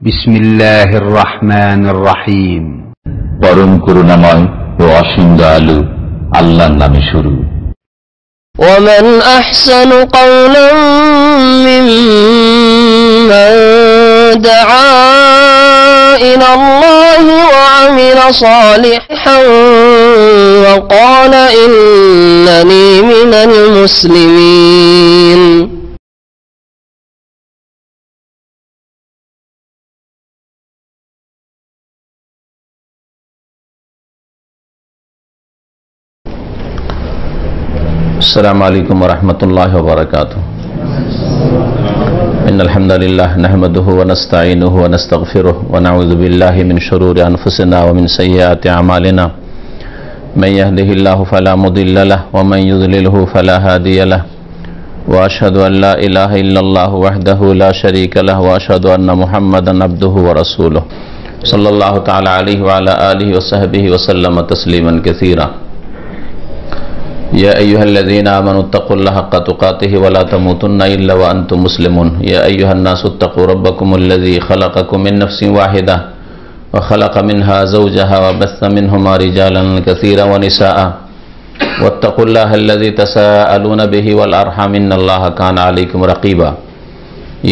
বিসমিল্লাহির রহমানির রহিম। পরম করুণাময় ও অসীম দয়ালু আল্লাহর নামে শুরু। ومن أحسن قولا ممن دعا إلى الله وعمل صالحا وقال إنني من المسلمين। السلام عليكم ورحمة الله وبركاته. إن الحمد لله نحمده ونستعينه ونستغفره ونعوذ بالله من شرور أنفسنا ومن سيئات أعمالنا. من يهده الله فلا مضل له ومن يضلله فلا هادي له. وأشهد أن لا إله إلا الله وحده لا شريك له وأشهد أن محمدا عبده ورسوله صلى الله تعالى عليه وعلى آله وصحبه وسلم تسليما كثيرا. يا أيها الذين آمنوا اتقوا الله حق تقاته ولا تموتن إلا وأنتم مسلمون. يا أيها الناس اتقوا ربكم الذي خلقكم من نفس واحدة وخلق منها زوجها وبث منهما رجالا كثيرا ونساء واتقوا الله الذي تساءلون به والأرحام إن الله كان عليكم رقيبا.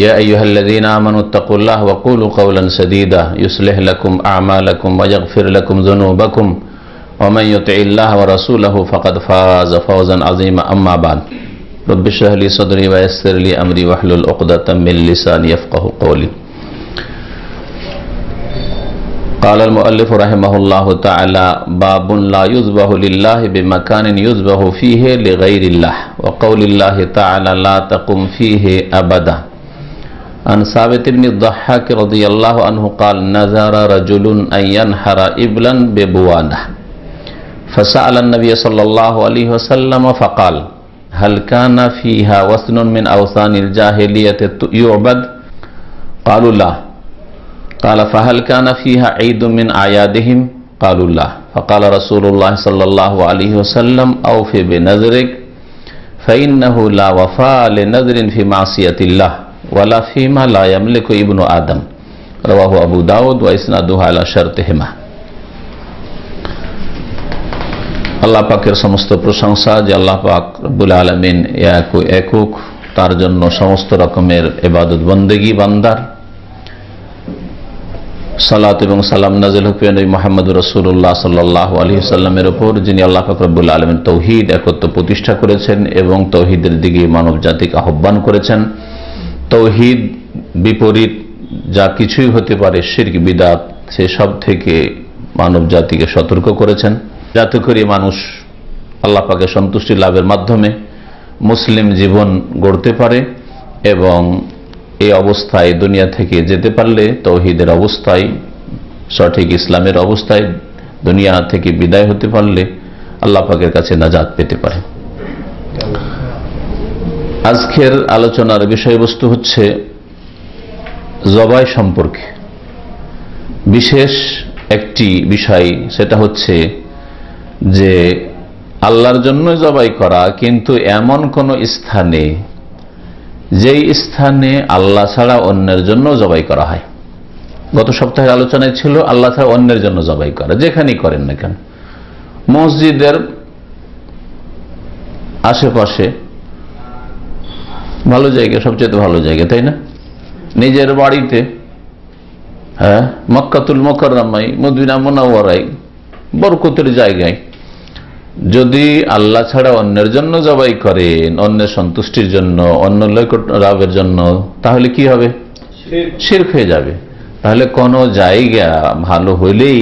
يا أيها الذين آمنوا اتقوا الله وقولوا قولا سديدا يصلح لكم أعمالكم ويغفر لكم ذنوبكم ومن يطع الله ورسوله فقد فاز فوزا عظيما. أما بعد رب اشرح لي صدري ويسر لي أمري واحلل عقدة من لساني يفقهوا قولي. قال المؤلف رحمه الله تعالى: باب لا يذبح لله بمكان يذبح فيه لغير الله وقول الله تعالى لا تقم فيه أبدا. عن ثابت بن الضحاك رضي الله عنه قال: نذر رجل أن ينحر إبلا ببوانة فسأل النبي صلى الله عليه وسلم فقال: هل كان فيها وثن من أوثان الجاهلية يعبد؟ قالوا لا. قال: فهل كان فيها عيد من أعيادهم؟ قالوا لا. فقال رسول الله صلى الله عليه وسلم: أوف بنذرك فإنه لا وفاء لنذر في معصية الله ولا فيما لا يملك ابن آدم. رواه أبو داود وإسناده على شرطهما. আল্লাহ পাকের সমস্ত প্রশংসা যে আল্লাহ পাক রব্বুল আলামিন একক, তার জন্য সমস্ত রকমের ইবাদত বন্দেগী বান্দার। সালাত এবং সালাম নাযিল হোক নবী মুহাম্মদ রাসূলুল্লাহ সাল্লাল্লাহু আলাইহি ওয়াসাল্লামের উপর, যিনি আল্লাহ পাক রব্বুল আলামিন তাওহীদ একত্ব প্রতিষ্ঠা করেছেন এবং তাওহীদের দিকে মানব জাতিকে আহ্বান করেছেন। তাওহীদ বিপরীত যা কিছুই হতে পারে শিরক বিদআত, সে সব থেকে মানব জাতিকে সতর্ক করেছেন, যাতে করে মানুষ আল্লাহ পাকের সন্তুষ্টি লাভের মাধ্যমে মুসলিম জীবন গড়তে পারে এবং এই অবস্থায় দুনিয়া থেকে যেতে পারলে তাওহীদের অবস্থায়, সঠিক ইসলামের অবস্থায় দুনিয়া থেকে বিদায় হতে পারলে আল্লাহ পাকের কাছে নাজাত পেতে পারে। আজকের আলোচনার বিষয়বস্তু হচ্ছে জবাই সম্পর্কে বিশেষ একটি বিষয়, সেটা হচ্ছে যে আল্লাহর জন্য জবাই করা, কিন্তু এমন কোন স্থানে যেই স্থানে আল্লাহ ছাড়া অন্যের জন্য জবাই করা হয়। গত সপ্তাহের আলোচনায় ছিল আল্লাহ ছাড়া অন্যের জন্য জবাই করা, যেখানেই করেন না কেন, মসজিদের আশেপাশে ভালো জায়গা, সবচেয়ে ভালো জায়গা, তাই না? নিজের বাড়িতে, হ্যাঁ, মক্কাতুল মুকাররমায়, মদিনা মুনাওয়ারায়, বরকতের জায়গায় যদি আল্লাহ ছাড়া অন্যের জন্য জবাই করেন, অন্যের সন্তুষ্টির জন্য, অন্য লাভের জন্য, তাহলে কি হবে? শিরক হয়ে যাবে। তাহলে কোন জায়গা ভালো হইলেই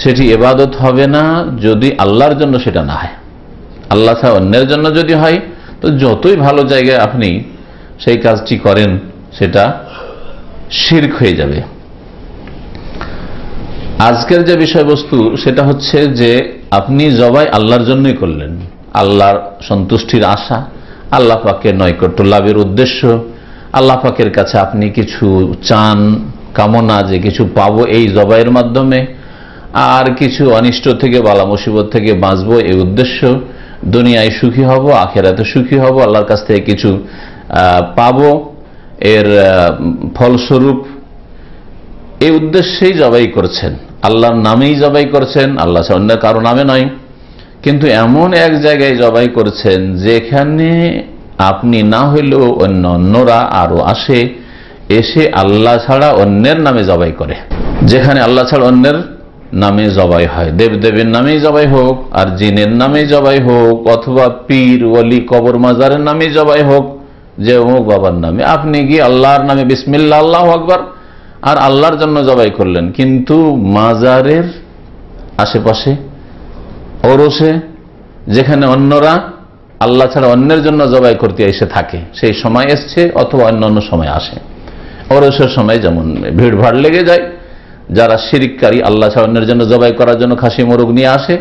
সেটি ইবাদত হবে না যদি আল্লাহর জন্য সেটা না হয়। আল্লাহ ছাড়া অন্যের জন্য যদি হয়, তো যতই ভালো জায়গায় আপনি সেই কাজটি করেন সেটা শিরক হয়ে যাবে। আজকের যে বিষয়বস্তু সেটা হচ্ছে যে আপনি জবাই আল্লাহর জন্যই করলেন, আল্লাহর সন্তুষ্টির আশা, আল্লাহ পাকের নৈকট্য লাভের উদ্দেশ্য, আল্লাহ পাকের কাছে আপনি কিছু চান, কামনা যে কিছু পাবো এই জবাইয়ের মাধ্যমে, আর কিছু অনিষ্ট থেকে, বালা মুসিবত থেকে বাঁচবো এই উদ্দেশ্য, দুনিয়ায় সুখী হব, আখিরাতে সুখী হব, আল্লাহর কাছ থেকে কিছু পাবো, এর ফলস্বরূপ এই উদ্দেশ্যেই জবাই করছেন, আল্লাহর নামেই জবাই করছেন, আল্লাহ ছাড়া অন্য কারো নামে নয়। কিন্তু এমন এক জায়গায় জবাই করছেন যেখানে আপনি না হইলেও অন্যরা আরো আসে, এসে আল্লাহ ছাড়া অন্যের নামে জবাই করে। যেখানে আল্লাহ ছাড়া অন্যের নামে জবাই হয়, দেবদেবীর নামেই জবাই হোক, আর জিনের নামে জবাই হোক, অথবা পীর ওলি কবর মাজারের নামে জবাই হোক, যে অমুক বাবার নামে, আপনি গিয়ে আল্লাহর নামে বিসমিল্লাহ আল্লাহু আকবার আর আল্লাহর জন্য জবাই করলেন, কিন্তু মাজারের আশেপাশে ওরসে যেখানে অন্যরা আল্লাহ ছাড়া অন্যের জন্য জবাই করতে এসে থাকে, সেই সময় এসছে, অথবা অন্য সময় আসে। ওরসের সময় যেমন ভিড় ভাড় লেগে যায়, যারা শিরককারী আল্লাহ ছাড়া অন্যের জন্য জবাই করার জন্য খাসি মোরগ নিয়ে আসে,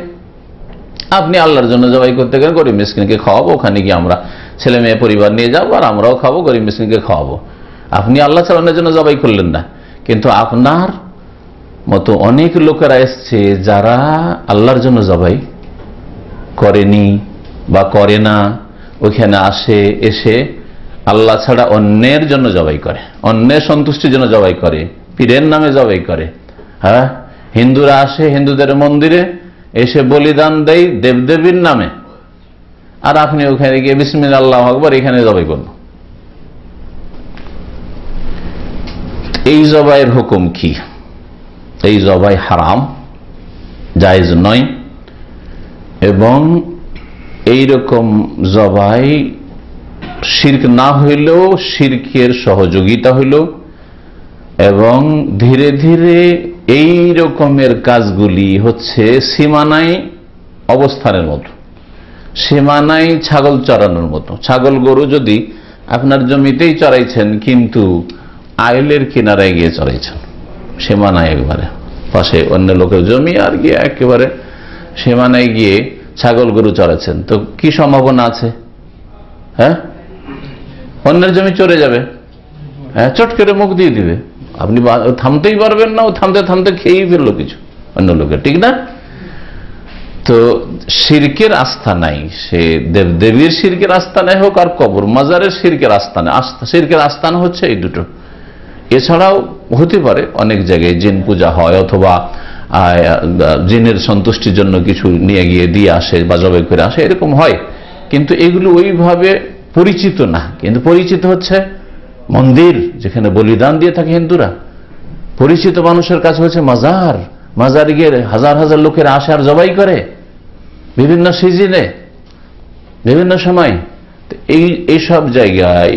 আপনি আল্লাহর জন্য জবাই করতে গেলে গরিব মিসকিনকে খাওয়াবো, ওখানে গিয়ে আমরা ছেলে মেয়ে পরিবার নিয়ে যাবো আর আমরাও খাবো, গরিব মিসকিনকে খাওয়াবো। আপনি আল্লাহ ছাড়া অন্যের জন্য জবাই করলেন না। কিন্তু আপনার মতো অনেক লোকেরা এসছে যারা আল্লাহর জন্য জবাই করেনি বা করে না, ওইখানে আসে, এসে আল্লাহ ছাড়া অন্যের জন্য জবাই করে, অন্যের সন্তুষ্টির জন্য জবাই করে, পীরের নামে জবাই করে। হ্যাঁ, হিন্দুরা আসে হিন্দুদের মন্দিরে, এসে বলিদান দেয় দেবদেবীর নামে, আর আপনি ওখানে গিয়ে বিসমিল্লাহ আল্লাহু আকবার এখানে জবাই করবেন। এই জবাইয়ের হুকুম কি? এই জবাই হারাম, জায়েজ নয়। এবং এই রকম জবাই শিরক না হইলেও শিরকের সহযোগিতা হইল, এবং ধীরে ধীরে এই রকমের কাজগুলি হচ্ছে সীমানায় অবস্থানের মতো, সীমানায় ছাগল চড়ানোর মতো। ছাগল গরু যদি আপনার জমিতেই চড়াইছেন, কিন্তু আইলের কিনারায় গিয়ে চড়াইছেন, সীমানায় একবারে পাশে অন্য লোকের জমি, আর গিয়ে একেবারে সীমানায় গিয়ে ছাগল গরু চড়াচ্ছেন, তো কি সম্ভাবনা আছে? হ্যাঁ, অন্যের জমি চড়ে যাবে, হ্যাঁ, চট করে মুখ দিয়ে দিবে, আপনি থামতেই পারবেন না, ও থামতে থামতে খেয়েই ফেললো কিছু অন্য লোকের, ঠিক না? তো শিরকের আস্থা নাই, সে দেবদেবীর শিরকের আস্থানে হোক আর কবর মাজারের শিরকের আস্থানে, শিরকের আস্থান হচ্ছে এই দুটো। এছাড়াও হতে পারে অনেক জায়গায় জিন পূজা হয়, অথবা জিনের সন্তুষ্টির জন্য কিছু নিয়ে গিয়ে দিয়ে আসে বা জবাই করে আসে, এরকম হয়, কিন্তু এগুলো ওইভাবে পরিচিত না। কিন্তু পরিচিত হচ্ছে মন্দির, যেখানে বলিদান দিয়ে থাকে হিন্দুরা। পরিচিত মানুষের কাছে হচ্ছে মাজার, মাজার গিয়ে হাজার হাজার লোকের আসে আর জবাই করে বিভিন্ন সিজনে, বিভিন্ন সময়। এইসব জায়গায়,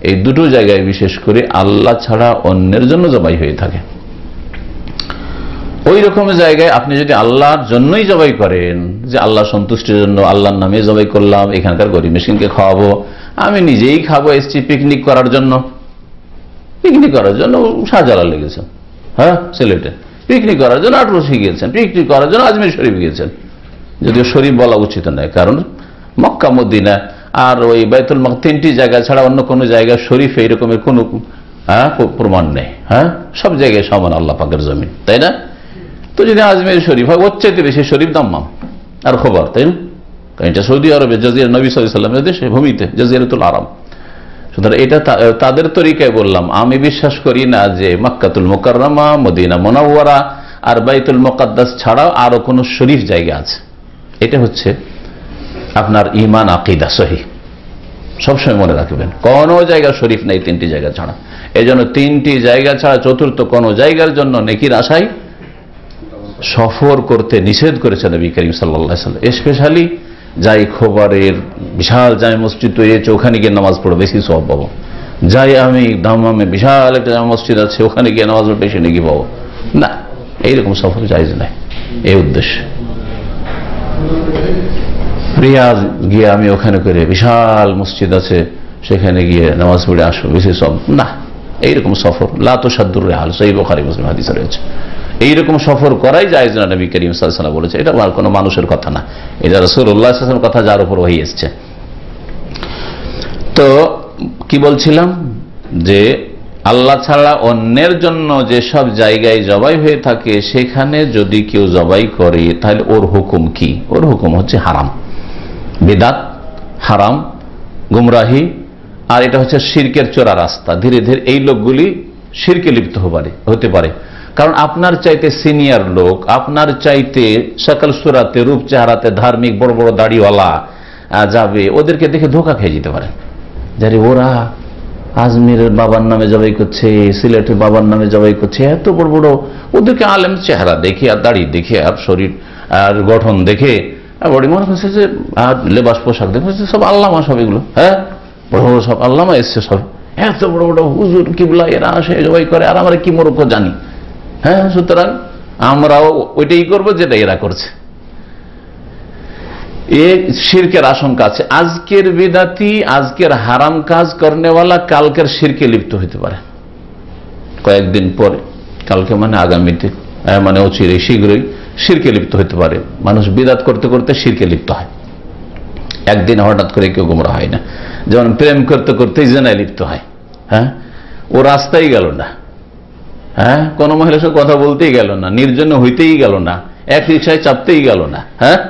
এই দুটো জায়গায় বিশেষ করে আল্লাহ ছাড়া অন্যের জন্য জবাই হয়ে থাকে। ওই রকম জায়গায় আপনি যদি আল্লাহর জন্যই জবাই করেন, যে আল্লাহ সন্তুষ্টির জন্য আল্লাহর নামে জবাই করলাম, এখানকার গরিব মিসকিনকে খাওয়াবো, আমি নিজেই খাবো, এসছি পিকনিক করার জন্য, পিকনিক করার জন্য শাহজালাল লেগেছেন, হ্যাঁ, সিলেটে পিকনিক করার জন্য আটরসি গিয়েছেন, পিকনিক করার জন্য আজমির শরীফ গিয়েছেন, যদিও শরীফ বলা উচিত নয়, কারণ মক্কা মদিনা আর ওই বাইতুল মকদিস তিনটি জায়গা ছাড়া অন্য কোনো জায়গায় শরীফ এইরকমের কোনো প্রমাণ নেই। হ্যাঁ, সব জায়গায় সমান আল্লাহ পাকের জমিন, তাই না? তো যদি আজমির শরীফ হয়, ওর চাইতে বেশি শরীফ দাম্মাম আর খবর, তাই না? কারণ এটা সৌদি আরবে জাজিরা, নবী সাল্লাল্লাহু আলাইহি ওয়াসাল্লামের দেশে, ভূমিতে, জাজিরাতুল আরব। সুতরাং এটা তাদের তরিকায় বললাম। আমি বিশ্বাস করি না যে মক্কাতুল মুকাররমা, মদিনা মুনাওয়ারা আর বাইতুল মুকাদ্দাস ছাড়াও আরো কোনো শরীফ জায়গা আছে। এটা হচ্ছে আপনার ঈমান আকীদা সহিহ, সবসময় মনে রাখবেন, কোনো জায়গা শরীফ নেই তিনটি জায়গা ছাড়া। এই জন্য তিনটি জায়গা ছাড়া চতুর্থ কোন জায়গার জন্য নেকির আশায় সফর করতে নিষেধ করেছেন নবী করিম সাল্লাল্লাহু আলাইহি ওয়াসাল্লাম। স্পেশালি যাই খবরের বিশাল জামে মসজিদ তৈরি হয়েছে, ওখানে গিয়ে নামাজ পড়ো, বেশি সওয়াব পাবো। যাই আমি দাম্মামে বিশাল একটা জামে মসজিদ আছে, ওখানে গিয়ে নামাজ পড়ো, বেশি নেকি পাবো না। এইরকম সফর জায়েজ নাই এই উদ্দেশ্যে। রিয়াজ গিয়ে আমি ওখানে করে বিশাল মসজিদ আছে, সেখানে গিয়ে নামাজ পড়ে আসো, বেশি সব না। এইরকম সফর লা তুসাদ্দুর রিহাল, সহিহ বুখারী মুসলিম হাদিসে রয়েছে। এইরকম সফর করাই জায়েজ না, নবী করিম সাল্লাল্লাহু আলাইহি ওয়াসাল্লাম বলেছে। এটা কোনো মানুষের কথা না, এটা রাসূলুল্লাহ সাল্লাল্লাহু আলাইহি ওয়াসাল্লামের কথা, যার উপর ওহী এসেছে। তো কি বলছিলাম, যে আল্লাহ ছাড়া অন্যের জন্য যেসব জায়গায় জবাই হয়ে থাকে, সেখানে যদি কেউ জবাই করে, তাহলে ওর হুকুম কি? ওর হুকুম হচ্ছে হারাম, বিদআত, হারাম, গুমরাহি, আর এটা হচ্ছে শিরকের চোরা রাস্তা। ধীরে ধীরে এই লোকগুলি শিরকে লিপ্ত হতে পারে। কারণ আপনার চাইতে সিনিয়র লোক, আপনার চাইতে সকল সুরাতে, রূপ চেহারাতে ধার্মিক, বড় বড় দাড়িওয়ালা যাবে, ওদেরকে দেখে ধোকা খেয়ে যেতে পারেন। যারে ওরা আজমিরের বাবার নামে জবাই করছে, সিলেটের বাবার নামে জবাই করছে, এত বড় বড়, ওদেরকে আলেম চেহারা দেখে আর দাড়ি দেখে আর শরীর আর গঠন দেখে বডি মনে করছে যে লেবাস পোশাক দেখে সব আল্লামা, সব এগুলো, হ্যাঁ বড় বড় সব আল্লামা এসছে, সব এত বড় বড় হুজুর কিবলা এরা আসে জবাই করে, আর আমরা কি মূর্খ জানি। হ্যাঁ, সুতরাং আমরাও ওইটাই করবো যেটা এরা করছে। এ শিরকের আশঙ্কা আছে। আজকের বিদাতি, আজকের হারাম কাজ করনেওয়ালা কালকের শিরকে লিপ্ত হইতে পারে কয়েকদিন পরে, কালকে মানে আগামীতে, মানে অচিরে শীঘ্রই শিরকে লিপ্ত হইতে পারে। মানুষ বিদাত করতে করতে শিরকে লিপ্ত হয়, একদিন হঠাৎ করে কেউ গোমরা হয় না। যেমন প্রেম করতে করতেই জেনায় লিপ্ত হয়। হ্যাঁ, ও রাস্তাই গেল না, হ্যাঁ, কোন মহিলার সাথে কথা বলতেই গেল না, নির্জনে হইতেই গেল না, এক রিক্সায় চাপতেই গেল না, হ্যাঁ,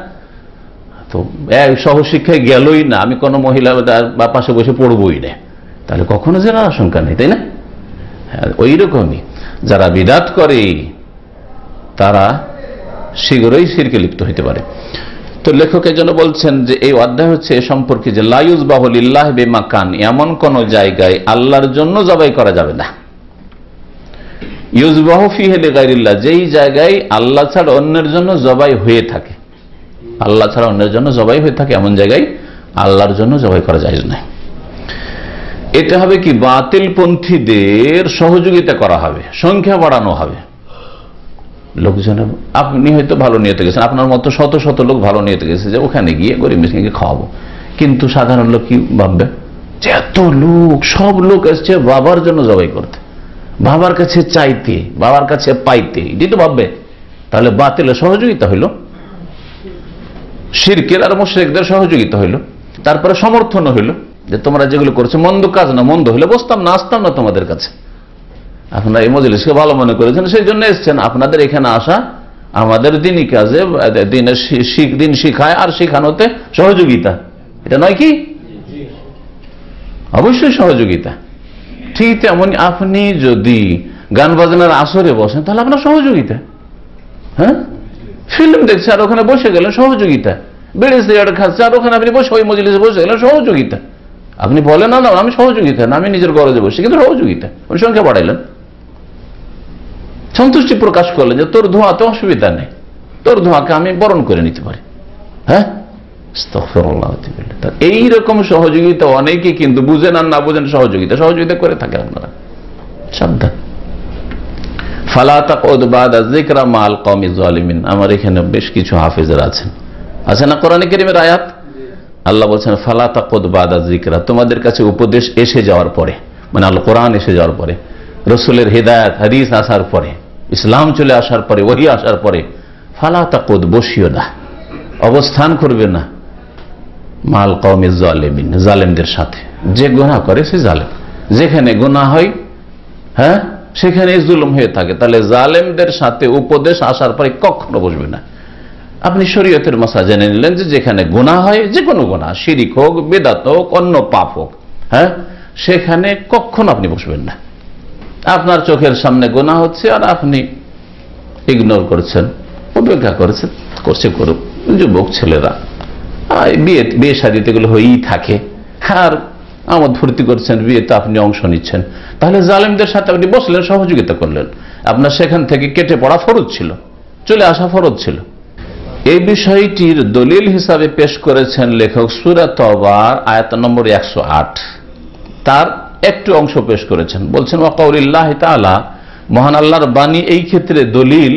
তো সহশিক্ষায় গেলই না, আমি কোনো মহিলা বা পাশে বসে পড়বই না, তাহলে কখনো জেনার আশঙ্কা নেই, তাই না? ওই রকমই যারা বিদাত করে তারা শীঘ্রই শিরকে লিপ্ত হইতে পারে। তো লেখক এই জন্য বলছেন যে এই অধ্যায় হচ্ছে এ সম্পর্কে যে লা ইউযবাহু লিল্লাহি বিমাকান, এমন কোন জায়গায় আল্লাহর জন্য জবাই করা যাবে না। ইউযবাহু ফিহি লিগাইরিল্লাহ, যেই জায়গায় আল্লাহ ছাড়া অন্যের জন্য জবাই হয়ে থাকে, আল্লাহ ছাড়া অন্যের জন্য জবাই হয়ে থাকে, এমন জায়গায় আল্লাহর জন্য জবাই করা জায়েজ নয়। এটা হবে কি, বাতিলপন্থীদের সহযোগিতা করা হবে, সংখ্যা বাড়ানো হবে। লোকজনের, আপনি হয়তো ভালো নিয়তে গেছেন, আপনার মতো শত শত লোক ভালো নিয়তে গেছে যে ওখানে গিয়ে গরিব মিসকিনকে খাওয়াবো, কিন্তু সাধারণ লোক কি ভাববে যে এত লোক, সব লোক এসছে বাবার জন্য জবাই করতে, বাবার কাছে চাইতে, বাবার কাছে পাইতে, এটি তো ভাববে। তাহলে বাতিলের সহযোগিতা হইল, শিরকের আর মুশরিকদের সহযোগিতা হইল, তারপরে সমর্থন হইল যে তোমরা যেগুলো করছো মন্দ কাজ না, মন্দ হইলে বসতাম না, আসতাম না তোমাদের কাছে। আপনারা এই মজলিসকে ভালো মনে করেছেন, সেই জন্য এসছেন। আপনাদের এখানে আসা আমাদের দিনই কাজে, দিন শিখায় আর শিখানোতে সহযোগিতা, এটা নয় কি? অবশ্যই সহযোগিতা। ঠিক তেমন আপনি যদি গান বাজনার আসরে বসেন তাহলে আপনার সহযোগিতা। হ্যাঁ, ফিল্ম দেখছে আর ওখানে বসে গেলেন, সহযোগিতা। বিড়ি সিগারেট খাচ্ছে আর ওখানে আপনি বসে ওই মজলিসে বসে গেলেন, সহযোগিতা। আপনি বলেন না আমি সহযোগিতা না, আমি নিজের গরজে বসে, কিন্তু সহযোগিতা। আপনি সংখ্যা বাড়াইলেন, সন্তুষ্টি প্রকাশ করলেন যে তোর ধোঁয়াতে অসুবিধা নেই, তোর ধোঁয়াকে আমি বরণ করে নিতে পারি। হ্যাঁ, এইরকম সহযোগিতা অনেকে কিন্তু বুঝেন আর না বুঝেন সহযোগিতা করে থাকে। আপনারা সাবধান। ফালা তাকুদ বাদা যিকরা মাল কওমি যালিমিন। আমার এখানে বেশ কিছু হাফেজরা আছেন, আছে না কোরআনে কারীমের আয়াত? আল্লাহ বলছেন ফালা তাকুদ বাদা যিকরা, তোমাদের কাছে উপদেশ এসে যাওয়ার পরে, মানে আল কোরআন এসে যাওয়ার পরে, রসুলের হিদায়াত হাদিস আসার পরে, ইসলাম চলে আসার পরে, ওহী আসার পরে, ফালা তাকুদ, বসিও না, অবস্থান করবে না, মাল কওমি যালিমিন, জালেমদের সাথে। যে গুনাহ করে সে জালেম, যেখানে গুনাহ হয়, হ্যাঁ, সেখানে জুলুম হয়ে থাকে, তাহলে জালেমদের সাথে উপদেশ আসার পরে কখনো বসবে না। আপনি শরীয়তের মাসলা জেনে নিলেন যে যেখানে গুনাহ হয়, যে কোনো গুনাহ, শিরিক হোক, বিদআত হোক, অন্য পাপ হোক, হ্যাঁ, সেখানে কখনো আপনি বসবেন না। আপনার চোখের সামনে গুনাহ হচ্ছে আর আপনি ইগনোর করছেন, উপেক্ষা করছেন, করুক। যুবক ছেলেরা বিয়ে শাদীতে এগুলো হয়েই থাকে, আর আমোদ ফুর্তি করছেন, বিয়েতে আপনি অংশ নিচ্ছেন, তাহলে জালেমদের সাথে আপনি বসলেন, সহযোগিতা করলেন। আপনার সেখান থেকে কেটে পড়া ফরজ ছিল, চলে আসা ফরজ ছিল। এই বিষয়টির দলিল হিসাবে পেশ করেছেন লেখক সূরা তওবার আয়াত নম্বর 108, তার একটু অংশ পেশ করেছেন। বলছেন ওয়া কাউলিল্লাহি তাআলা, মহান আল্লাহর বাণী এই ক্ষেত্রে দলিল,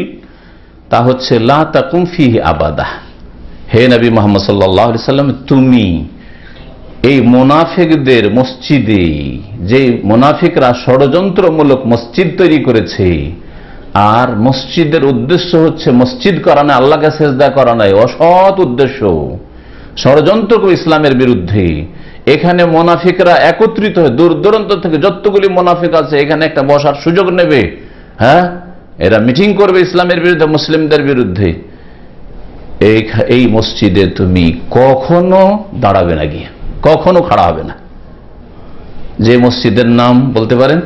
তা হচ্ছে লা তাকুম ফিহি আবাদা। হে নবী মুহাম্মদ সাল্লাল্লাহু আলাইহি সাল্লাম, তুমি এই মুনাফিকদের মসজিদে, যে মুনাফিকরা ষড়যন্ত্রমূলক মসজিদ তৈরি করেছে, আর মসজিদের উদ্দেশ্য হচ্ছে মসজিদ করা নয়, আল্লাহকে সেজদা করা নয়, অসৎ উদ্দেশ্য, ষড়যন্ত্র করে ইসলামের বিরুদ্ধে। এখানে মুনাফিকরা একত্রিত হয়ে দূর দূরান্ত থেকে যতগুলি মুনাফিক আছে এখানে একটা বসার সুযোগ নেবে, হ্যাঁ, এরা মিটিং করবে ইসলামের বিরুদ্ধে, মুসলিমদের বিরুদ্ধে। এই মসজিদে তুমি কখনো দাঁড়াবে না, গিয়ে কখনো খাড়া হবে না। যে মসজিদের নাম বলতে পারেন,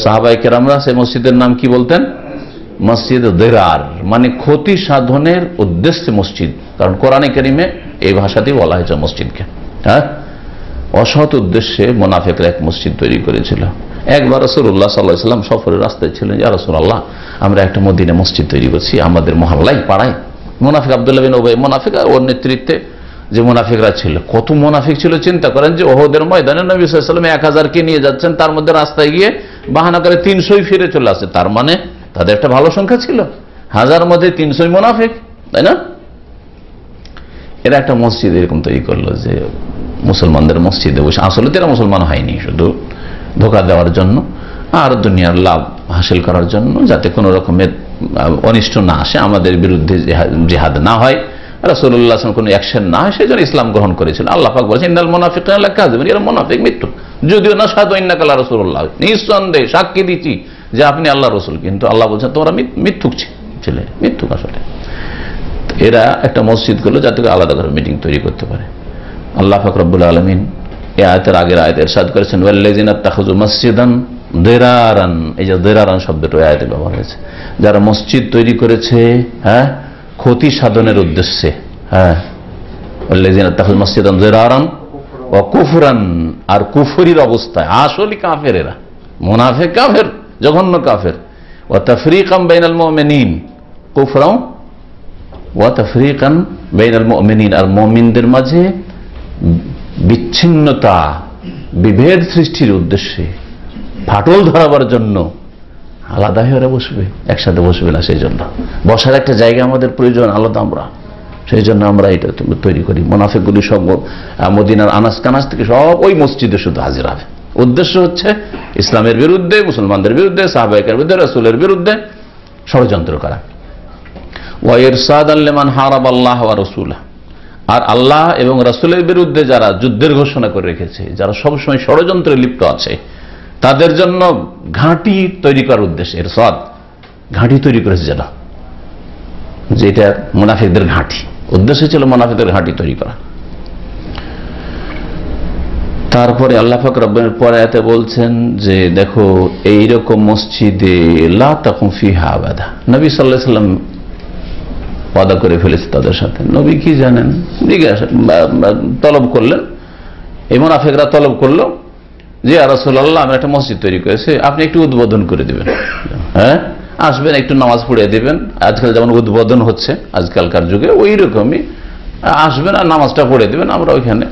সাহাবায়ে কেরামরা সেই মসজিদের নাম কি বলতেন? মসজিদ দিরার, মানে ক্ষতি সাধনের উদ্দেশ্যে মসজিদ। কারণ কোরআনে কারিমে এই ভাষাতেই বলা হয়েছে মসজিদকে। হ্যাঁ, অসৎ উদ্দেশ্যে মুনাফিকরা এক মসজিদ তৈরি করেছিল। একবার রাসূলুল্লাহ সাল্লাল্লাহু আলাইহি ওয়াসাল্লাম সফরের রাস্তায় ছিলেন, ইয়া রাসূলুল্লাহ আমরা একটা মদিনা মসজিদ তৈরি করছি আমাদের মহল্লায় পাড়ায়। মুনাফিক আব্দুল্লাহ বিন উবাই, মুনাফিক ওর নেতৃত্বে যে মুনাফিকরা ছিল, কত মুনাফিক ছিল চিন্তা করেন। যে ওহদের ময়দানে নবী সাল্লাল্লাহু আলাইহি ওয়াসাল্লাম 1000 কে নিয়ে যাচ্ছেন, তার মধ্যে রাস্তায় গিয়ে বাহানা করে 300 ফিরে চলে আসে। তার মানে তাদের একটা ভালো সংখ্যা ছিল, 1000 মধ্যে 300 মুনাফিক, তাই না? এরা একটা মসজিদ এরকম তৈরি করলো যে মুসলমানদের মসজিদে বসে, আসলে তো এরা মুসলমান হয়নি, শুধু ধোঁকা দেওয়ার জন্য আর দুনিয়ার লাভ হাসিল করার জন্য, যাতে কোনো রকমের অনিষ্ট না আসে, আমাদের বিরুদ্ধে জিহাদ না হয়, রাসূলুল্লাহ সাল্লাল্লাহু আলাইহি ওয়াসাল্লাম কোনো অ্যাকশন না হয়, সেই জন্য ইসলাম গ্রহণ করেছিল। আল্লাহ পাক বলেছেন ইন্নাল মুনাফিকিনা লাকাযিবুন, এরা মুনাফিক মিথ্যুক। যদিও না সাদু ইন্নাকা লা রাসূলুল্লাহ, নিঃসন্দেহে সাক্ষী দিচ্ছি যে আপনি আল্লাহর রাসূল, কিন্তু আল্লাহ বলছেন তোমরা মিথ্যুক ছিলে, মিথ্যুক। আসলে এরা একটা মসজিদ করলো যাতে আলাদা করে মিটিং তৈরি করতে পারে। আল্লাহ পাক রব্বুল আলামিন এই আয়াতের আগের আয়াতে ইরশাদ করেছেন ওয়াল্লাযিনা তাখাযু মাসজিদান দিরারান, এই যে দিরারান শব্দটা এই আয়াতে ব্যবহার হয়েছে, যারা মসজিদ তৈরি করেছে হ্যাঁ ক্ষতি সাধনের উদ্দেশ্যে। হ্যাঁ, ওয়াল্লাযিনা তাখাযু মাসজিদান দিরারান ওয়া কুফরান, আর কুফরির অবস্থায়, আসলে কাফের এরা, মুনাফিক কাফের, জঘন্য কাফের। ওয়া তাফরীকান বাইনাল মুমিনিন, কুফরা ওয়া তাফরীকান বাইনাল মুমিনিন, আর মুমিনদের মাঝে বিচ্ছিন্নতা বিভেদ সৃষ্টির উদ্দেশ্যে, ফাটল ধরাবার জন্য আলাদা হয়ে বসবে, একসাথে বসবে না। সেই জন্য বসার একটা জায়গা আমাদের প্রয়োজন আলাদা, আমরা সেই জন্য আমরা এটা তৈরি করি। মুনাফিকগুলি সব মদিনার আনাস কানাস থেকে সব ওই মসজিদে শুধু হাজির হবে। উদ্দেশ্য হচ্ছে ইসলামের বিরুদ্ধে, মুসলমানদের বিরুদ্ধে, সাহাবায়ে বিরুদ্ধে, রাসূলের বিরুদ্ধে ষড়যন্ত্র করা। ওয়া ইরসাদান লিমান হারাবাল্লাহ ওয়া রাসূলাহ, আর আল্লাহ এবং রাসূলের বিরুদ্ধে যারা যুদ্ধের ঘোষণা করে রেখেছে, যারা সবসময় ষড়যন্ত্রে লিপ্ত আছে, তাদের জন্য ঘাঁটি তৈরি করার উদ্দেশ্যে ইরসাদ, ঘাঁটি তৈরি করেছে যারা, যেটা মুনাফিকদের ঘাঁটি, উদ্দেশ্য ছিল মুনাফিকদের ঘাঁটি তৈরি করা। তারপরে আল্লাহ পাক রব্বুল পরে আয়াতে বলছেন যে দেখো এইরকম মসজিদে লা তাকুম ফিহা আবাদা, নবী সাল্লাল্লাহু আলাইহি ওয়াসাল্লাম ওয়াদা করে ফেলেছে তাদের সাথে। নবী কি জানেন, তলব করলেন, এই মুনাফিকরা তলব করলো যে ইয়া রাসূলুল্লাহ আমি একটা মসজিদ তৈরি করেছি, আপনি একটু উদ্বোধন করে দিবেন। হ্যাঁ, আসবেন, একটু নামাজ পড়িয়ে দিবেন। আজকাল যেমন উদ্বোধন হচ্ছে আজকালকার যুগে, ওই রকমই আসবেন আর নামাজটা পড়ে দিবেন, আমরা ওইখানে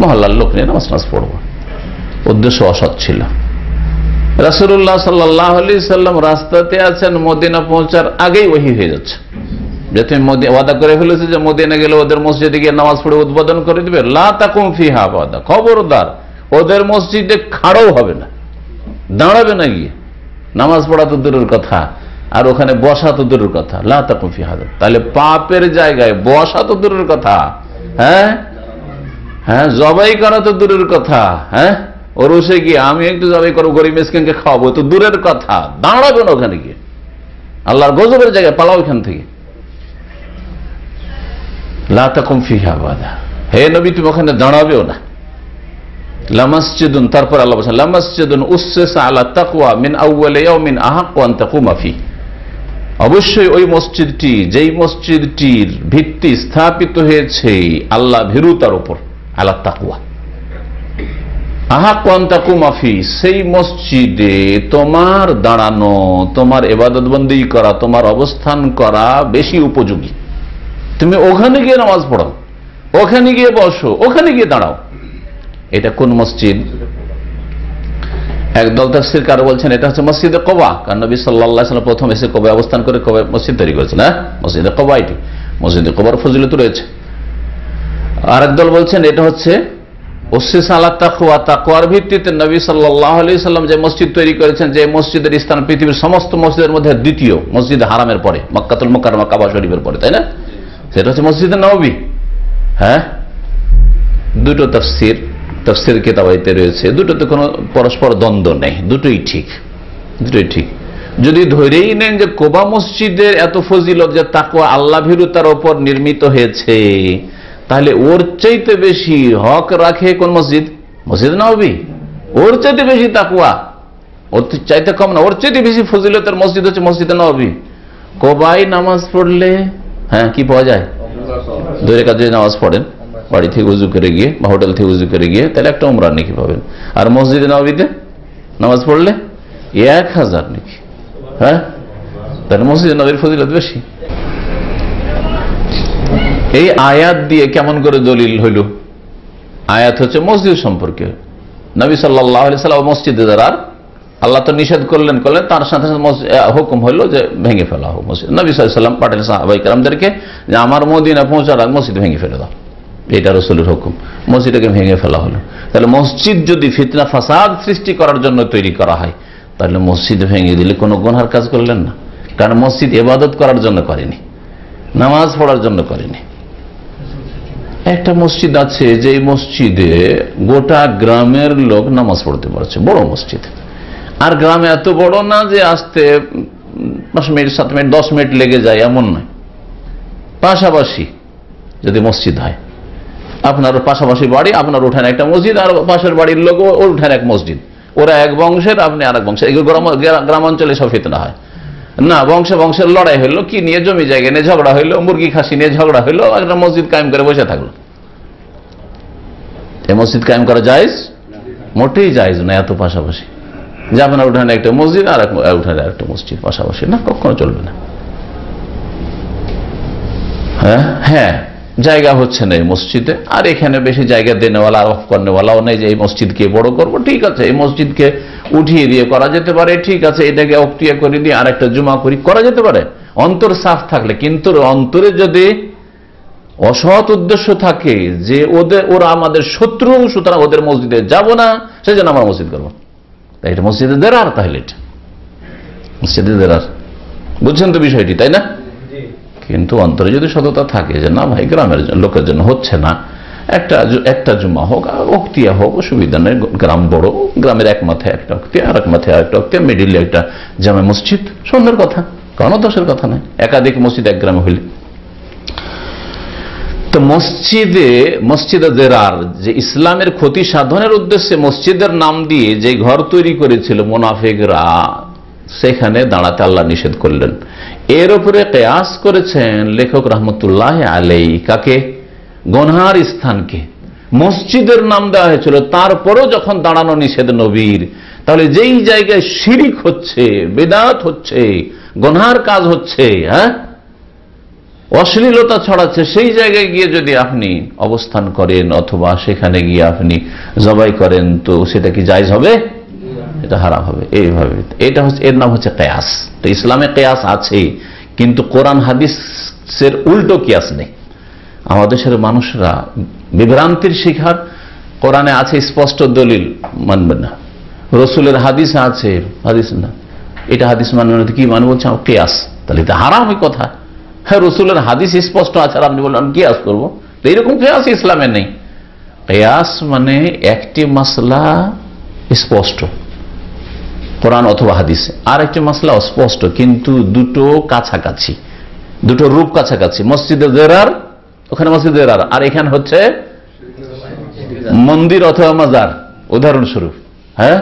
মহল্লার লোক নিয়ে নামাজ পড়ব। উদ্দেশ্য অসৎ ছিল। রাসূলুল্লাহ সাল্লাল্লাহু আলাইহি সাল্লাম রাস্তাতে আছেন, মদিনা পৌঁছার আগেই ওহী হয়ে যাচ্ছে যে তুমি ওয়াদা করে ফেলেছে যে মদিনা গেলে ওদের মসজিদে গিয়ে নামাজ পড়ে উদ্বোধন করে দিবে। লা তাকুম ফিহা আবাদা, খবরদার ওদের মসজিদে খাড়াও হবে না, দাঁড়াবে না গিয়ে, নামাজ পড়া তো দূরের কথা, আর ওখানে বসা তো দূরের কথা। লা তাকুম ফিহা, তাহলে পাপের জায়গায় বসা তো দূরের কথা, হ্যাঁ হ্যাঁ, জবাই করা তো দূরের কথা, হ্যাঁ ওরসে গিয়ে আমি একটু জবাই করবো, গরিব মিসকিনকে খাওয়াবো তো দূরের কথা, দাঁড়াবে না ওখানে গিয়ে, আল্লাহর গজবের জায়গায় পালাও এখান থেকে। লা তাকুম ফিহা আবাদা, হে নবী তুমি ওখানে দাঁড়াবেও না। লামাসজিদুন, তারপর আল্লাহ বলেন লামাসজিদুন উসসিসা আলা তাকওয়া মিন আউওয়ালি ইয়াউমিন আহাক্কু আন তাকুমা ফি, অবশ্যই ওই মসজিদটি, যেই মসজিদটির ভিত্তি স্থাপিত হয়েছে আল্লাহ ভীরুতার উপর, আলা তাকওয়া আহাক্কু আন তাকুমা ফি, সেই মসজিদে তোমার দাঁড়ানো, তোমার ইবাদত বন্দী করা, তোমার অবস্থান করা বেশি উপযোগী। তুমি ওখানে গিয়ে নামাজ পড়ো, ওখানে গিয়ে বসো, ওখানে গিয়ে দাঁড়াও। এটা কোন মসজিদ? একদল তাফসীরকার বলছেন এটা হচ্ছে মসজিদে কুবা, কারণ নবী সাল্লাল্লাহু আলাইহি ওয়াসাল্লাম প্রথম এসে কুবায় অবস্থান করে কুবায় মসজিদ তৈরি করেছেন। হ্যাঁ, মসজিদে কুবা, এটি মসজিদে কুবার ফজিলত রয়েছে। আর একদল বলছেন এটা হচ্ছে উসসিসা আলা তাকওয়া, তাকওয়ার ভিত্তিতে নবী সাল্লাল্লাহু আলাইহি ওয়াসাল্লাম যে মসজিদ তৈরি করেছেন, যে মসজিদের স্থান পৃথিবীর সমস্ত মসজিদের মধ্যে দ্বিতীয়, মসজিদ হারামের পরে, মক্কাতুল মুকাররমা কাবা শরীফের পরে, তাই না? সেটা হচ্ছে মসজিদে নববী। হ্যাঁ, দুটো তাফসীর কিতাবাইতে রয়েছে, দুটোতে কোনো পরস্পর দ্বন্দ্ব নেই, দুটোই ঠিক, দুটোই ঠিক। যদি ধরেই নেন যে কুবা মসজিদের এত ফজিলত যে তাকওয়া আল্লাহ ভীরুতার উপর নির্মিত হয়েছে, তাহলে ওর চাইতে বেশি হক রাখে কোন মসজিদ? মসজিদ নববী। ওর চাইতে বেশি তাকওয়া, ওর চাইতে কম না, ওর চাইতে বেশি ফজিলতের মসজিদ হচ্ছে মসজিদে নববী। কবাই নামাজ পড়লে হ্যাঁ কি পাওয়া যায়? 2 রাকাত যদি নামাজ পড়েন বাড়ি থেকে উজু করে গিয়ে বা হোটেল থেকে উজু করে গিয়ে, তাহলে একটা উমরার নেকি পাবেন। আর মসজিদে নববীতে নামাজ পড়লে 1000 নেকি। হ্যাঁ, তাহলে মসজিদে নববীর ফজিলত বেশি। এই আয়াত দিয়ে কেমন করে দলিল হইল? আয়াত হচ্ছে মসজিদ সম্পর্কে। নবী সাল্লাল্লাহু আলাইহি সাল্লাম মসজিদে যারা আল্লাহ তো নিষেধ করলেন, তার সাথে হুকুম হলো যে ভেঙে ফেলা হোক মসজিদ। নবী সাল্লাল্লাহু আলাইহি সাল্লাম পাঠালেন সাহাবায়ে কেরামদেরকে যে আমার মদিনা পৌঁছার আগে মসজিদ ভেঙে ফেলে দাও, এটা রাসূলের হুকুম। মসজিদটাকে ভেঙে ফেলা হলো। তাহলে মসজিদ যদি ফিতনা ফাসাদ সৃষ্টি করার জন্য তৈরি করা হয়, তাহলে মসজিদ ভেঙে দিলে কোনো গুনার কাজ করলেন না, কারণ মসজিদ ইবাদত করার জন্য করেনি, নামাজ পড়ার জন্য করেনি। একটা মসজিদ আছে যে মসজিদে গোটা গ্রামের লোক নামাজ পড়তে পারছে, বড় মসজিদ। আর গ্রামে এত বড় না যে আসতে 5 মিনিট 7 মিনিট 10 মিনিট লেগে যায়, এমন নয়। পাশাপাশি যদি মসজিদ হয়, আপনার পাশাপাশি বাড়ি, আপনার উঠানে একটা মসজিদ, আর পাশের বাড়ির লোক ওর উঠানে এক মসজিদ, ওরা এক বংশের আপনি আর এক বংশের। গ্রামাঞ্চলে সব ফিতনা হয় না, বংশের লড়াই হইলো, কি নিয়ে জমি জায়গা নিয়ে ঝগড়া হইলো, মুরগি খাসি নিয়ে ঝগড়া হইলো, একটা মসজিদ কায়েম করে বসে থাকলো। এই মসজিদ কায়েম করা জায়েজ? মোটেই জায়েজ না। এত পাশাপাশি যে আপনার উঠানে একটা মসজিদ আর উঠানে একটা মসজিদ পাশাপাশি, না, কখনো চলবে না। হ্যাঁ, জায়গা হচ্ছে না এই মসজিদে, আর এখানে বেশি জায়গা দেনেওয়ালা আর অফ করেওয়ালাও নেই যে এই মসজিদকে বড় করবো। ঠিক আছে, এই মসজিদকে উঠিয়ে দিয়ে করা যেতে পারে, ঠিক আছে, এটাকে অক্টিয়া করে দিয়ে আর একটা জুমা করা যেতে পারে, অন্তর সাফ থাকলে। কিন্তু অন্তরে যদি অসৎ উদ্দেশ্য থাকে যে ওরা আমাদের শত্রু, সুতরাং ওদের মসজিদে যাব না, সেই জন্য আমরা মসজিদ করবো, তাই এটা মসজিদে দেরার। তাহলে এটা মসজিদে দেরার, বুঝছেন তো বিষয়টি, তাই না? কিন্তু অন্তরে যদি সততা থাকে যে না ভাই গ্রামের লোকের জন্য হচ্ছে না, একটা জুমা হোক, অক্তিয়া হোক, অসুবিধা নেই, গ্রাম বড়, গ্রামের এক মাথায় একটা অক্তিয়া, আর এক মাথায় আরেকটা অক্তিয়া, মিডিলে একটা জামে মসজিদ, সুন্দর কথা, কোনো দোষের কথা নাই। একাধিক মসজিদ এক গ্রামে হইলে। তো মসজিদে দেরার, যে ইসলামের ক্ষতি সাধনের উদ্দেশ্যে মসজিদের নাম দিয়ে যে ঘর তৈরি করেছিল মুনাফিকরা, সেখানে দাঁড়াতে আল্লাহ নিষেধ করলেন। এর উপরে কিয়াস করেছেন লেখক রহমতুল্লাহ আলাইহি, কাকে? গুনহার স্থানকে মসজিদের নাম দেওয়া হয়েছিল, তারপরেও যখন দাঁড়ানো নিষেধ নবীর, তাহলে যেই জায়গায় শিরিক হচ্ছে, বিদআত হচ্ছে, গুনহার কাজ হচ্ছে, হ্যাঁ, অশ্লীলতা ছড়াচ্ছে, সেই জায়গায় গিয়ে যদি আপনি অবস্থান করেন অথবা সেখানে গিয়ে আপনি জবাই করেন, তো সেটা কি জায়েজ হবে? এটা হারাম হবে। এইভাবে এটা হচ্ছে, এর নাম হচ্ছে কিয়াস। তো ইসলামে কিয়াস আছে, কিন্তু কোরআন হাদিসের উল্টো কিয়াস নেই। আমাদের দেশের মানুষরা বিভ্রান্তির শিকার। কোরআনে আছে স্পষ্ট দলিল, মানবে না। রসুলের হাদিস আছে, হাদিস না, এটা হাদিস মানবে না, কি মানে বলছে কিয়াস, তাহলে এটা হারাম এই কথা। হ্যাঁ, রসুলের হাদিস স্পষ্ট আছে, আর আপনি বললেন কিয়াস করবো, তো এইরকম কিয়াস ইসলামে নেই। কিয়াস মানে একটি মাসলা স্পষ্ট কোরআন অথবা হাদিসে, আর একটি মাসলা অস্পষ্ট, কিন্তু দুটো কাছাকাছি, দুটো রূপ কাছাকাছি। মসজিদে দেরার, ওখানে মসজিদে দেরার, আর এখানে হচ্ছে মন্দির অথবা মাজার, উদাহরণস্বরূপ। হ্যাঁ,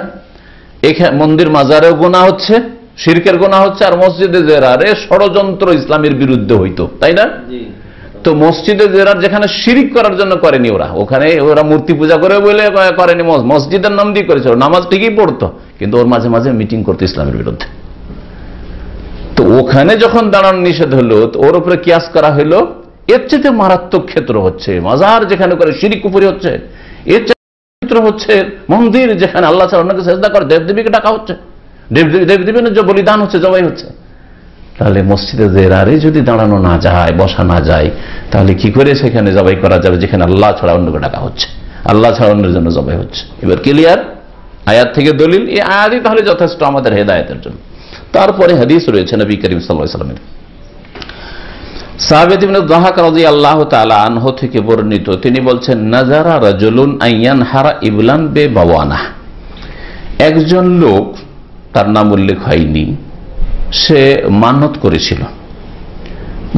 এখানে মন্দির মাজারেও গুনাহ হচ্ছে, শিরকের গুনাহ হচ্ছে, আর মসজিদে দেরারে ষড়যন্ত্র ইসলামের বিরুদ্ধে হইতো, তাই না? তো মসজিদে দেরার যেখানে শিরিক করার জন্য করেনি ওরা, ওখানে ওরা মূর্তি পূজা করে বলে করেনি, মসজিদের নাম দিয়ে করেছিল, নামাজ ঠিকই পড়তো, কিন্তু ওর মাঝে মাঝে মিটিং করতো ইসলামের বিরুদ্ধে। তো ওখানে যখন দাঁড়ানো নিষেধ হলো, তো ওর উপরে কিয়াস করা হলো। এর চেয়ে মারাত্মক ক্ষেত্র হচ্ছে মাজার যেখানে করে শিরিক কুফরি হচ্ছে, এর ক্ষেত্র হচ্ছে মন্দির যেখানে আল্লাহ ছাড়া অন্যকে সেজদা করে, দেবদেবীকে ডাকা হচ্ছে, দেবদেবীর যে বলিদান হচ্ছে, জবাই হচ্ছে। তাহলে মসজিদে দেরারে যদি দাঁড়ানো না যায়, বসা না যায়, তাহলে কি করে সেখানে জবাই করা যাবে যেখানে আল্লাহ ছাড়া অন্যকে ডাকা হচ্ছে, আল্লাহ ছাড়া অন্যের জন্য জবাই হচ্ছে? এবার ক্লিয়ার? আয়াত থেকে দলিল, এই আয়াতই তাহলে যথেষ্ট আমাদের হেদায়েতের জন্য। তারপরে হাদিস রয়েছে নবী করিম সাল্লাল্লাহু আলাইহি ওয়াসাল্লামের। সাহাবী ইবনে যাহাক রাদিয়াল্লাহু তাআলা আনহু থেকে বর্ণিত, তিনি বলছেন, নাজারা রাজুলুন আইয়ানহারা ইবলান বিবাওয়ানা। একজন লোক, তার নাম উল্লেখ হয়নি, সে মানত করেছিল,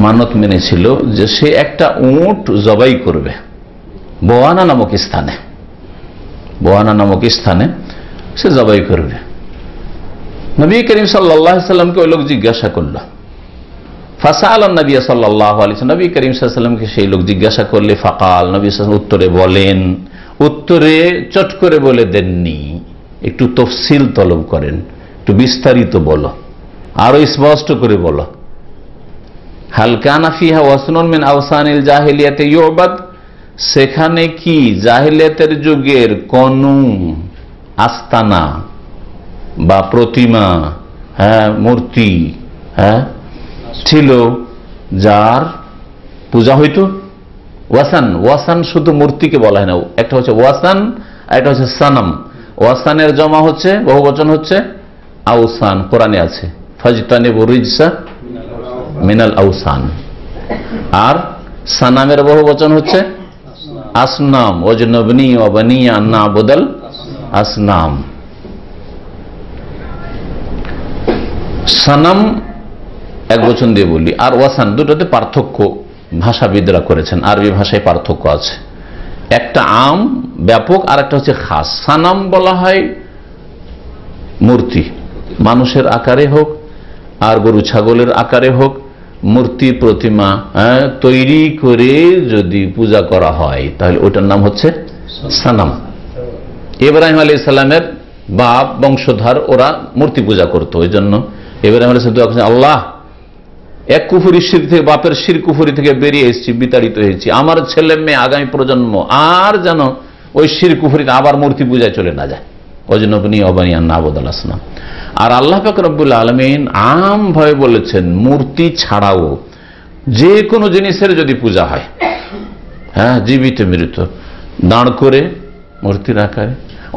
মানত মেনেছিল যে সে একটা উট জবাই করবে বোয়ানা নামক স্থানে। বোয়ানা নামক স্থানে সে জবাই করবে। নবী করিম সাল্লাল্লাহু আলাইহি সাল্লামকে ওই লোক জিজ্ঞাসা করল, ফাসআলান নবী সাল্লাল্লাহু আলাইহি ওয়াসাল্লাম, নবী করিম সাল্লাল্লাহু আলাইহি ওয়াসাল্লামকে সেই লোক জিজ্ঞাসা করলে, ফাকাল, নবী সাল্লাল্লাহু আলাইহি ওয়াসাল্লাম উত্তরে বলেন, উত্তরে চট করে বলে দেননি, একটু তফসিল তলব করেন, একটু বিস্তারিত বলো, আরো স্পষ্ট করে বলো। হাল কানা ফিহা ওয়াসনুন মিন আওসানিল জাহিলিয়াতি ইউবাদ, সেখানে কি জাহিলিয়াতের যুগের কোন আস্তানা বা প্রতিমা, মূর্তি ছিল যার পূজা হইতো? ওয়াসান, ওয়াসান শুধু মূর্তিকে বলা হয় না, একটা হচ্ছে ওয়াসান আর একটা হচ্ছে সানাম। ওয়াসানের জমা হচ্ছে, বহুবচন হচ্ছে আউসান, কোরআনে আছে, ফাজতানিবু রিজসা মিনাল আউসান। আর সানামের বহুবচন হচ্ছে আসনাম, ওয়াজনবনি ওয়া বানিয়া আন না'বুদাল আসনাম। সানাম এক বচন দিয়ে বলি, আর ওয়াসান দুটোতে পার্থক্য ভাষাবিদরা করেছেন, আরবি ভাষায় পার্থক্য আছে, একটা আম ব্যাপক আর একটা হচ্ছে খাস। সানাম বলা হয় মূর্তি, মানুষের আকারে হোক আর গরু ছাগলের আকারে হোক, মূর্তি প্রতিমা তৈরি করে যদি পূজা করা হয় তাহলে ওটার নাম হচ্ছে সানাম। ইব্রাহিম আলাইহিস সালামের বাপ বংশধর ওরা মূর্তি পূজা করতো, ওই জন্য ইব্রাহিম আলাইহিস সালাম, আল্লাহ, এক কুফরি শির থেকে, বাপের শির কুফরি থেকে বেরিয়ে এসেছি, বিতাড়িত হয়েছি, আমার ছেলে মেয়ে আগামী প্রজন্ম আর যেন ওই শির কুফরিতে আবার মূর্তি পূজায় চলে না যায়, ওই জন্য অবানিয়ান না'বুদাল আসনাম। আর আল্লাহ পাক রব্বুল আলামিন আম ভাবে বলেছেন মূর্তি ছাড়াও যে কোনো জিনিসের যদি পূজা হয়, জীবিত মৃত, দাঁড় করে মূর্তির আকারে,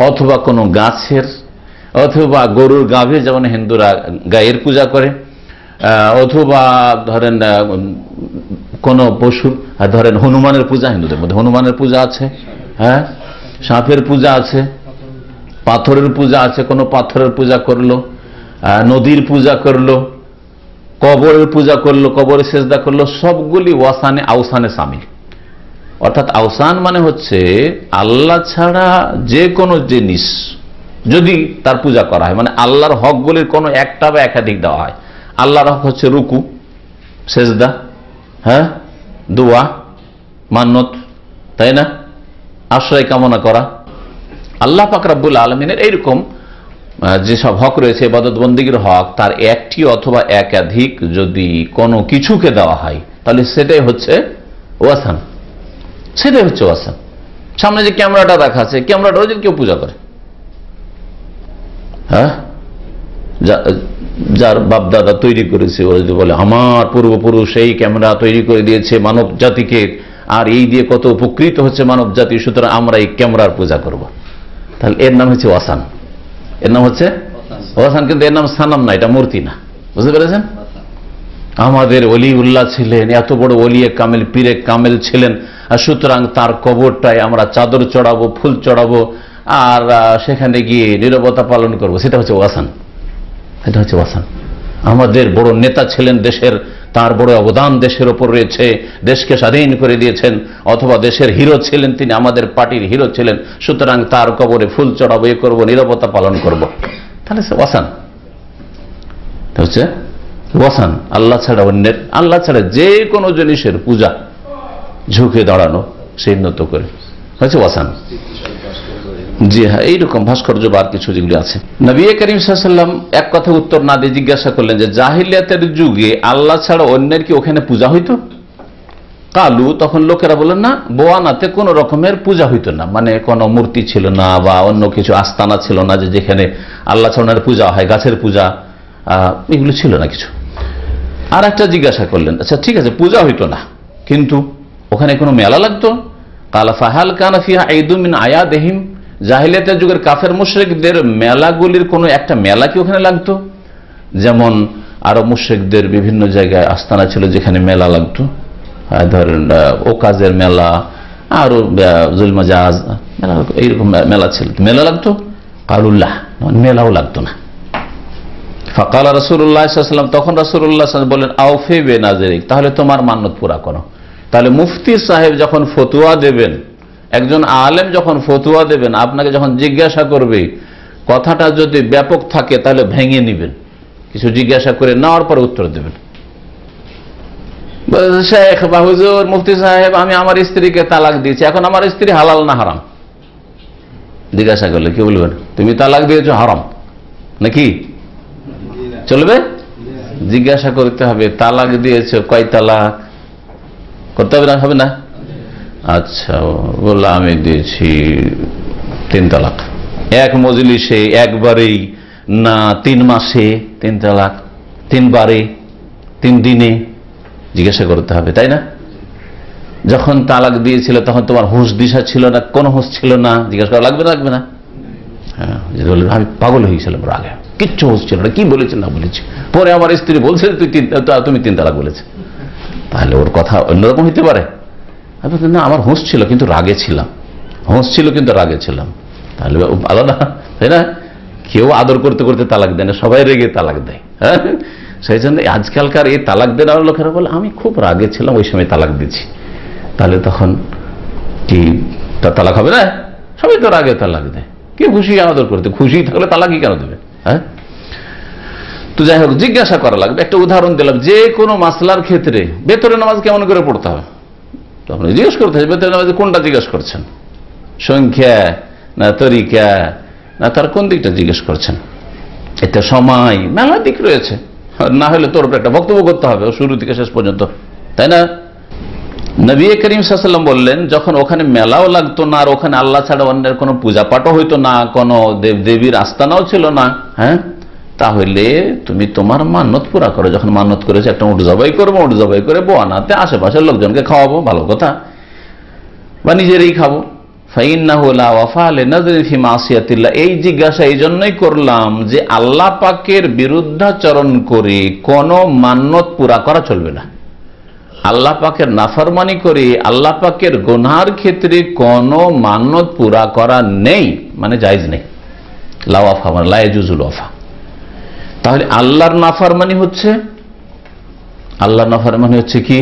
অথবা কোনো গাছের, অথবা গরুর গাভী, যেমন হিন্দুরা গায়ের পূজা করে, অথবা ধরেন কোন পশুর, ধরেন হনুমানের পূজা, হিন্দুদের মধ্যে হনুমানের পূজা আছে, সাপের পূজা আছে, পাথরের পূজা আছে, কোন পাথরের পূজা করলো, নদীর পূজা করলো, কবরের পূজা করলো, কবরে সেজদা করলো, সবগুলি ওয়াসানে আউসানে সামিল। অর্থাৎ আউসান মানে হচ্ছে আল্লাহ ছাড়া যে কোনো জিনিস যদি তার পূজা করা হয়, মানে আল্লাহর হকগুলির কোনো একটা বা একাধিক দেওয়া হয়। আল্লাহর হক হচ্ছে রুকু, সেজদা, দোয়া, মান্নত, তাই না, আশ্রয় কামনা করা। আল্লাহ পাক রব্বুল আলামিনের এইরকম যেসব হক রয়েছে, ইবাদত বন্দেগীর হক, তার একটি অথবা একাধিক যদি কোনো কিছুকে দেওয়া হয় তাহলে সেটাই হচ্ছে ওয়াসান, সেটাই হচ্ছে ওয়াসান। সামনে যে ক্যামেরাটা রাখা আছে, ক্যামেরাটাও যদি কেউ পূজা করে, যার বাপ দাদা তৈরি করেছে, ওরা যদি বলে আমার পূর্বপুরুষ এই ক্যামেরা তৈরি করে দিয়েছে মানব জাতিকে, আর এই দিয়ে কত উপকৃত হচ্ছে মানব জাতি, সুতরাং আমরা এই ক্যামেরার পূজা করব, তাহলে এর নাম হচ্ছে ওয়াসান, এর নাম হচ্ছে ওয়াসান। কিন্তু এর নাম সানাম না, এটা মূর্তি না, বুঝতে পেরেছেন? আমাদের ওলিউল্লাহ ছিলেন, এত বড় ওলিয়ে কামেল, পীরে কামেল ছিলেন, সুতরাং তার কবরটায় আমরা চাদর চড়াবো, ফুল চড়াবো, আর সেখানে গিয়ে নীরবতা পালন করব, সেটা হচ্ছে ওয়াসান, এটা হচ্ছে ওয়াসান। আমাদের বড় নেতা ছিলেন দেশের, তার বড় অবদান দেশের ওপর রয়েছে, দেশকে স্বাধীন করে দিয়েছেন, অথবা দেশের হিরো ছিলেন তিনি, আমাদের পার্টির হিরো ছিলেন, সুতরাং তার কবরে ফুল চড়াবো, এ করবো, নীরবতা পালন করব, তাহলে সে ওয়াসান হচ্ছে ওয়াসান। আল্লাহ ছাড়া অন্যের, আল্লাহ ছাড়া যে কোনো জিনিসের পূজা, ঝুঁকে দাঁড়ানো, সেই নত করে হচ্ছে ওয়াসান। জি হ্যাঁ, এইরকম ভাস্কর্য বা কিছু যেগুলি আছে। নবী করিম সাল্লাল্লাহু আলাইহি ওয়াসাল্লাম এক কথা উত্তর না দিয়ে জিজ্ঞাসা করলেন যে জাহিলিয়াতের যুগে আল্লাহ ছাড়া অন্যের কি ওখানে পূজা হইতো? কালু, তখন লোকেরা বলেন না, বোয়ানাতে কোন রকমের পূজা হইতো না, মানে কোনো মূর্তি ছিল না বা অন্য কিছু আস্তানা ছিল না যে যেখানে আল্লাহ ছাড়া পূজা হয়, গাছের পূজা, এগুলো ছিল না কিছু। আর একটা জিজ্ঞাসা করলেন, আচ্ছা ঠিক আছে পূজা হইতো না, কিন্তু ওখানে কোনো মেলা লাগতো? কালা ফাহাল কানা ফিহা ঈদুম মিন আয়াদিহিম, জাহিলিয়াতের যুগের কাফের মুশরিকদের মেলাগুলির কোনো একটা মেলা কি ওখানে লাগতো? যেমন আরো মুশরিকদের বিভিন্ন জায়গায় আস্তানা ছিল যেখানে মেলা লাগতো, ধরেন ওকাজের মেলা, আরো জুলমাজাজ মেলা, এইরকম মেলা ছিল, মেলা লাগতো? কালুল্লাহ, মেলাও লাগতো না। ফাকাল রাসূলুল্লাহ সাল্লাল্লাহু আলাইহি ওয়াসাল্লাম, তখন রাসূলুল্লাহ সাল্লাল্লাহু আলাইহি ওয়াসাল্লাম বলেন, আওফি বিনাযরিক, তাহলে তোমার মান্নত পুরা করো। তাহলে মুফতি সাহেব যখন ফতোয়া দেবেন, একজন আলেম যখন ফতোয়া দেবেন, আপনাকে যখন জিজ্ঞাসা করবে কথাটা যদি ব্যাপক থাকে তাহলে ভেঙে নেবেন, কিছু জিজ্ঞাসা করে নেওয়ার পরে উত্তর দেবেন। শেখ বা হুজুর, মুফতি সাহেব, আমি আমার স্ত্রীকে তালাক দিয়েছি, এখন আমার স্ত্রী হালাল না হারাম? জিজ্ঞাসা করলে কি বলবেন? তুমি তালাক দিয়েছো, হারাম নাকি? চলবে? জিজ্ঞাসা করতে হবে তালাক দিয়েছো, কয় তালাক করতে হবে না? হবে না? আচ্ছা, বললো আমি দিয়েছি 3 তালাক। এক মজলিসে, একবারেই না 3 মাসে 3 তালাক, 3 বারে, 3 দিনে? জিজ্ঞাসা করতে হবে, তাই না? যখন তালাক দিয়েছিল তখন তোমার হুঁশ দিশা ছিল না, কোন হুঁশ ছিল না? জিজ্ঞাসা করা লাগবে না? লাগবে না? হ্যাঁ, আমি পাগল হয়ে গেছিলাম রাগে, কিচ্ছু হুঁশ ছিল না, কি বলেছি না বলেছি। পরে আমার স্ত্রী বলছে তুমি 3 তালাক বলেছে, তাহলে ওর কথা অন্যরকম হইতে পারে। না, আমার হুঁশ ছিল কিন্তু রাগে ছিলাম, হুঁশ ছিল কিন্তু রাগে ছিলাম, তাহলে আলাদা, তাই না? কেউ আদর করতে করতে তালাক দেয় না, সবাই রেগে তালাক দেয়। হ্যাঁ, সেই জন্য আজকালকার এই তালাক দেওয়ার লোকেরা বলে আমি খুব রাগে ছিলাম, ওই সময় তালাক দিচ্ছি। তাহলে তখন কি তালাক হবে না? সবাই তো রাগে তালাক দেয়, কে খুশি আদর করতে, খুশি থাকলে তালাকই কেন দেবে? হ্যাঁ, তো যাই হোক, জিজ্ঞাসা করা লাগবে। একটা উদাহরণ দিলাম, যে কোনো মাসলার ক্ষেত্রে বেতরে নামাজ কেমন করে পড়তে হবে, তো আপনি জিজ্ঞেস করতে হবে বেতরে নামাজে কোনটা জিজ্ঞেস করছেন, সংখ্যা না তরিকা না তার কোন দিকটা জিজ্ঞেস করছেন? এটা সময়, মেলা দিক রয়েছে, না হলে তোর একটা বক্তব্য করতে হবে শুরু থেকে শেষ পর্যন্ত, তাই না? নবী করিম সাল্লাল্লাহু আলাইহি ওয়াসাল্লাম বললেন, যখন ওখানে মেলাও লাগতো না, আর ওখানে আল্লাহ ছাড়া অন্যের কোনো পূজা পাঠও হইতো না, কোনো দেব দেবীর আস্তানাও ছিল না, হ্যাঁ, তাহলে তুমি তোমার মান্যত পুরা করো। যখন মান্যত করেছে একটা উট জবাই করবো, উট জবাই করে বোয়ানাতে আশেপাশের লোকজনকে খাওয়াবো, ভালো কথা, বা নিজেরই খাবো। এই জিজ্ঞাসা এই জন্যই করলাম যে আল্লাহ পাকের বিরুদ্ধাচরণ করে কোন মান্যত পুরা করা চলবে না। আল্লাহ পাকের নাফরমানি করে আল্লাহ পাকের গুনার ক্ষেত্রে কোন মান্যত পুরা করা নেই, মানে জায়েজ নেই। লাওয়াফা মানে লা ইয়াজুজুল ওয়াফা। তাহলে আল্লাহর নাফরমানি হচ্ছে, আল্লাহর নাফরমানি হচ্ছে কি?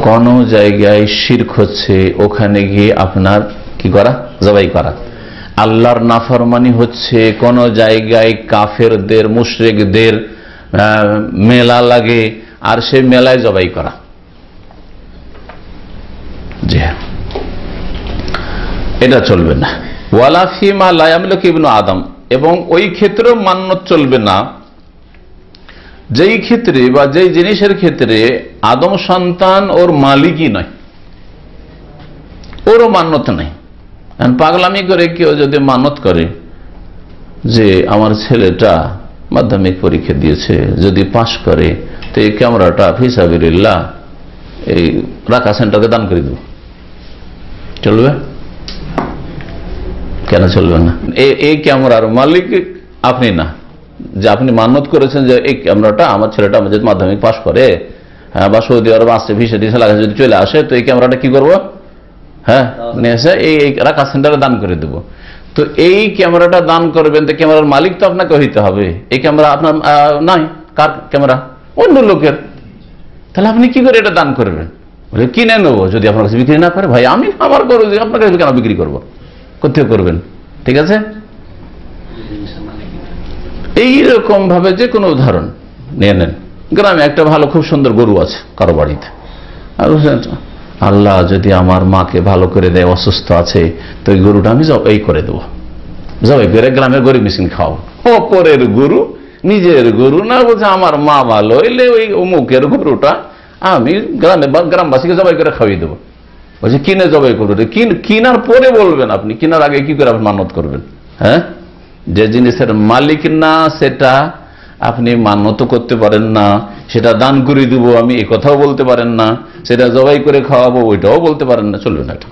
কোন জায়গায় শিরক হচ্ছে, ওখানে গিয়ে আপনার কি করা? জবাই করা। আল্লাহর নাফরমানি হচ্ছে কোন জায়গায় কাফেরদের, মুশরিকদের মেলা লাগে আর সেই মেলায় জবাই করা। জি হ্যাঁ, এটা চলবে না। ওয়ালা ফিমা লা ইয়ামলিকু ইবনু আদম, এবং ওই ক্ষেত্রেও মান্যত চলবে না যেই ক্ষেত্রে বা যেই জিনিসের ক্ষেত্রে আদম সন্তান ওর মালিকই নয়, ওরও মান্যত নাই। পাগলামি করে কেউ যদি মান্যত করে যে আমার ছেলেটা মাধ্যমিক পরীক্ষা দিয়েছে, যদি পাশ করে তো এই ক্যামেরাটা ফিসাবিলিল্লাহ এই রাকা সেন্টারকে দান করে দেব, চলবে? কেন চলবে না? এই ক্যামেরার মালিক আপনি না, যে আপনি মান্যত করেছেন যে এই ক্যামেরাটা আমার ছেলেটা যদি মাধ্যমিক পাশ করে, হ্যাঁ, বা সৌদি আরব আসছে ভিসা টিসা লাগে যদি চলে আসে, তো এই ক্যামেরাটা কি করবো? হ্যাঁ, নিয়ে এসে এই রাকা সেন্টারে দান করে দেবো। তো এই ক্যামেরাটা দান করবেন, তো ক্যামেরার মালিক তো আপনাকে হইতে হবে। এই ক্যামেরা আপনার নাই, কার ক্যামেরা? অন্য লোকের। তাহলে আপনি কি করে এটা দান করবেন? বলে কিনে নেবো, যদি আপনার কাছে বিক্রি না করে। ভাই আমি আমার করবো, আপনার কাছে কেন বিক্রি করবো? কোথায় করবেন? ঠিক আছে, এইরকম ভাবে যে কোনো উদাহরণ নিয়ে নেন। গ্রামে একটা ভালো খুব সুন্দর গরু আছে কারো বাড়িতে, আল্লাহ যদি আমার মাকে ভালো করে দেয়, অসুস্থ আছে, তো এই গরুটা আমি জবাই করে দেবো, জবাই করে গ্রামের গরিব মিসকিন খাও। অপরের গরু, নিজের গরু না, বলছে আমার মা ভালো হইলে ওই অমুকের গরুটা আমি গ্রামবাসীকে জবাই করে খাওয়িয়ে দেবো। বলছে কিনে জবাই করবো, কিনার পরে বলবেন আপনি, কিনার আগে কি করে আপনি মান্যত করবেন? হ্যাঁ, যে জিনিসের মালিক না সেটা আপনি মান্যত করতে পারেন না, সেটা দান করে দিব আমি এই কথাও বলতে পারেন না, সেটা জবাই করে খাওয়াবো ওইটাও বলতে পারেন না, চলবে না এটা।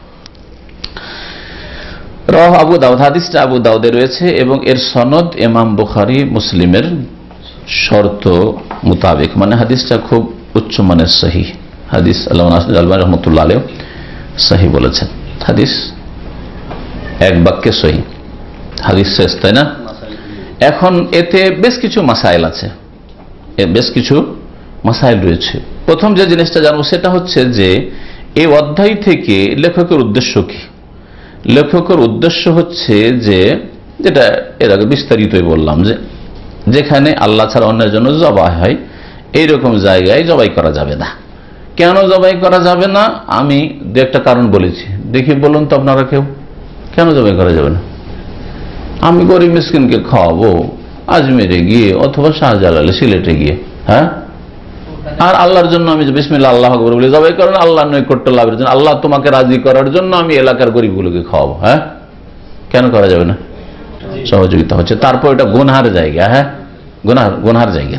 রাহ আবু দাউদ, হাদিসটা আবু দাউদে রয়েছে এবং এর সনদ ইমাম বুখারী মুসলিমের শর্ত মোতাবেক, মানে হাদিসটা খুব উচ্চমানের সহিহ হাদিস। আল্লামা নাসির আলবানী রাহমাতুল্লাহ আলাইহি সহিহ বলেছেন, হাদিস এক বাক্যে সহিহ হাদিস শেষ, তাই না? এখন এতে বেশ কিছু মাসাইল আছে, বেশ কিছু মাসাইল রয়েছে। প্রথম যে জিনিসটা জানবো সেটা হচ্ছে যে এই অধ্যায় থেকে লেখকের উদ্দেশ্য কি। লেখকের উদ্দেশ্য হচ্ছে যে যেটা এর আগে বিস্তারিতই বললাম, যে যেখানে আল্লাহ ছাড়া অন্যের জন্য জবাই হয় এইরকম জায়গায় জবাই করা যাবে না। কেন জবাই করা যাবে না আমি দু একটা কারণ বলেছি, দেখি বলুন তো আপনারা কেউ, কেন জবাই করা যাবে না? আমি গরিব মিসকিনকে খাওয়াবো আজমিরে গিয়ে অথবা শাহজালালে সিলেটে গিয়ে, হ্যাঁ, আর আল্লাহর জন্য আমি বিসমিল্লাহ আল্লাহ আকবার বলে জবাই করেন, আল্লাহ নৈকট্য লাভের জন্য, আল্লাহ তোমাকে রাজি করার জন্য আমি এলাকার গরিবগুলোকে খাওয়াবো, হ্যাঁ, কেন করা যাবে না? সহযোগিতা হচ্ছে। তারপর এটা গুনহার জায়গা, হ্যাঁ, গুনহার জায়গা।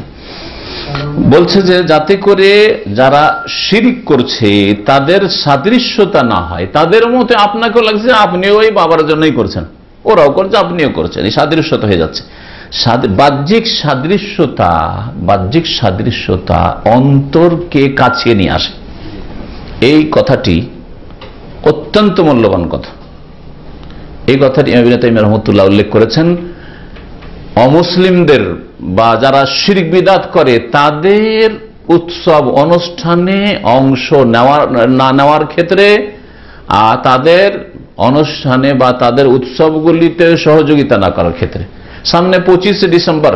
বলছে যে যাতে করে যারা শিরক করছে তাদের সাদৃশ্যতা না হয়, তাদের মতে আপনাকেও লাগছে আপনিও ওই বাবার জন্যই করছেন, ওরাও করছে আপনিও করছেন, এই সাদৃশ্যতা হয়ে যাচ্ছে। বাহ্যিক সাদৃশ্যতা অন্তরকে কাছে নিয়ে আসে। এই কথাটি অত্যন্ত মূল্যবান কথা। এই কথাটি ইমাম ইবনে তাইমিয়া রাহমাতুল্লাহ উল্লেখ করেছেন। অমুসলিমদের বা যারা শিরক বিদআত করে তাদের উৎসব অনুষ্ঠানে অংশ না নেওয়ার ক্ষেত্রে, তাদের অনুষ্ঠানে বা তাদের উৎসবগুলিতে সহযোগিতা না করার ক্ষেত্রে, সামনে 25শে ডিসেম্বর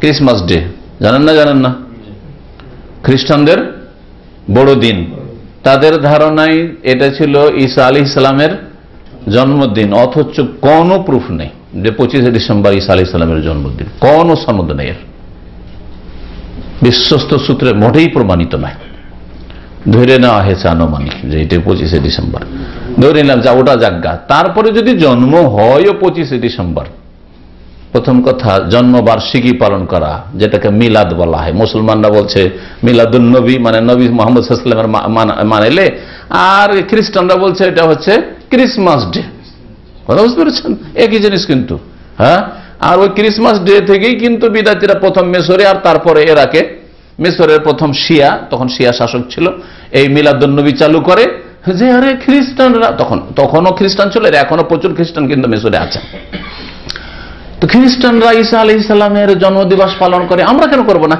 ক্রিসমাস ডে, জানেন না? খ্রিস্টানদের বড়দিন। তাদের ধারণায় এটা ছিল ঈসা আলাইহিস সালামের জন্মদিন, অথচ কোনো প্রুফ নেই যে 25শে ডিসেম্বর ঈসা আলাইহিস সালামের জন্মদিন, কোনো সনদ নেই, এর বিশ্বস্ত সূত্রে মোটেই প্রমাণিত নয়। ধরে নেওয়া হয়েছে আনুমানিক যে এটা 25শে ডিসেম্বর, ধরে নিলাম যা ওটা জাগ্গা। তারপরে যদি জন্ম হয় 25শে ডিসেম্বর, প্রথম কথা জন্মবার্ষিকী পালন করা, যেটাকে মিলাদ বলা হয়। মুসলমানরা বলছে মিলাদুন নবী, মানে নবী মুহাম্মদ সাল্লাল্লাহু আলাইহি ওয়াসাল্লামের মানেলে, আর খ্রিস্টানরা বলছে এটা হচ্ছে ক্রিসমাস ডে। কথা বুঝতে পেরেছেন? একই জিনিস কিন্তু, হ্যাঁ। আর ওই ক্রিসমাস ডে থেকেই কিন্তু বিদাতিরা প্রথম মিশরে আর তারপরে এরাকে, মিশরের প্রথম শিয়া, তখন শিয়া শাসক ছিল, এই মিলাদুন নবী চালু করে যে আরে খ্রিস্টানরা, তখনও খ্রিস্টান ছিল, এখনো প্রচুর খ্রিস্টান কিন্তু মিশরে আছে। তো খ্রিস্টানরা ঈসা আলাইহিস সালামের জন্মদিবস পালন করে, আমরা কেন করব না?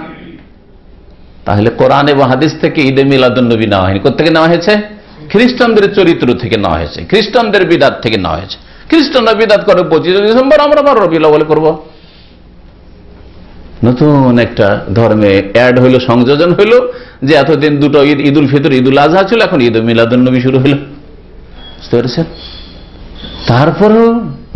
তাহলে কোরআন এবং হাদিস থেকে ঈদে মিলাদুন নবী নেওয়া হয়নি। কোথা থেকে নেওয়া হয়েছে? খ্রিস্টানদের চরিত্র থেকে নেওয়া হয়েছে, খ্রিস্টানদের বিদআত থেকে নেওয়া হয়েছে। খ্রিস্টানরা বিদআত করে 25শে ডিসেম্বর, আমরা 12 রবিউল আউয়াল করব। নতুন একটা ধর্মে অ্যাড হইল, সংযোজন হইল, যে এতদিন দুটো ঈদ, ঈদ উল ফিতর, ঈদ উল আজহা ছিল, এখন ঈদ মিলাদুন নবী শুরু হইল। বুঝতে পেরেছেন? তারপরেও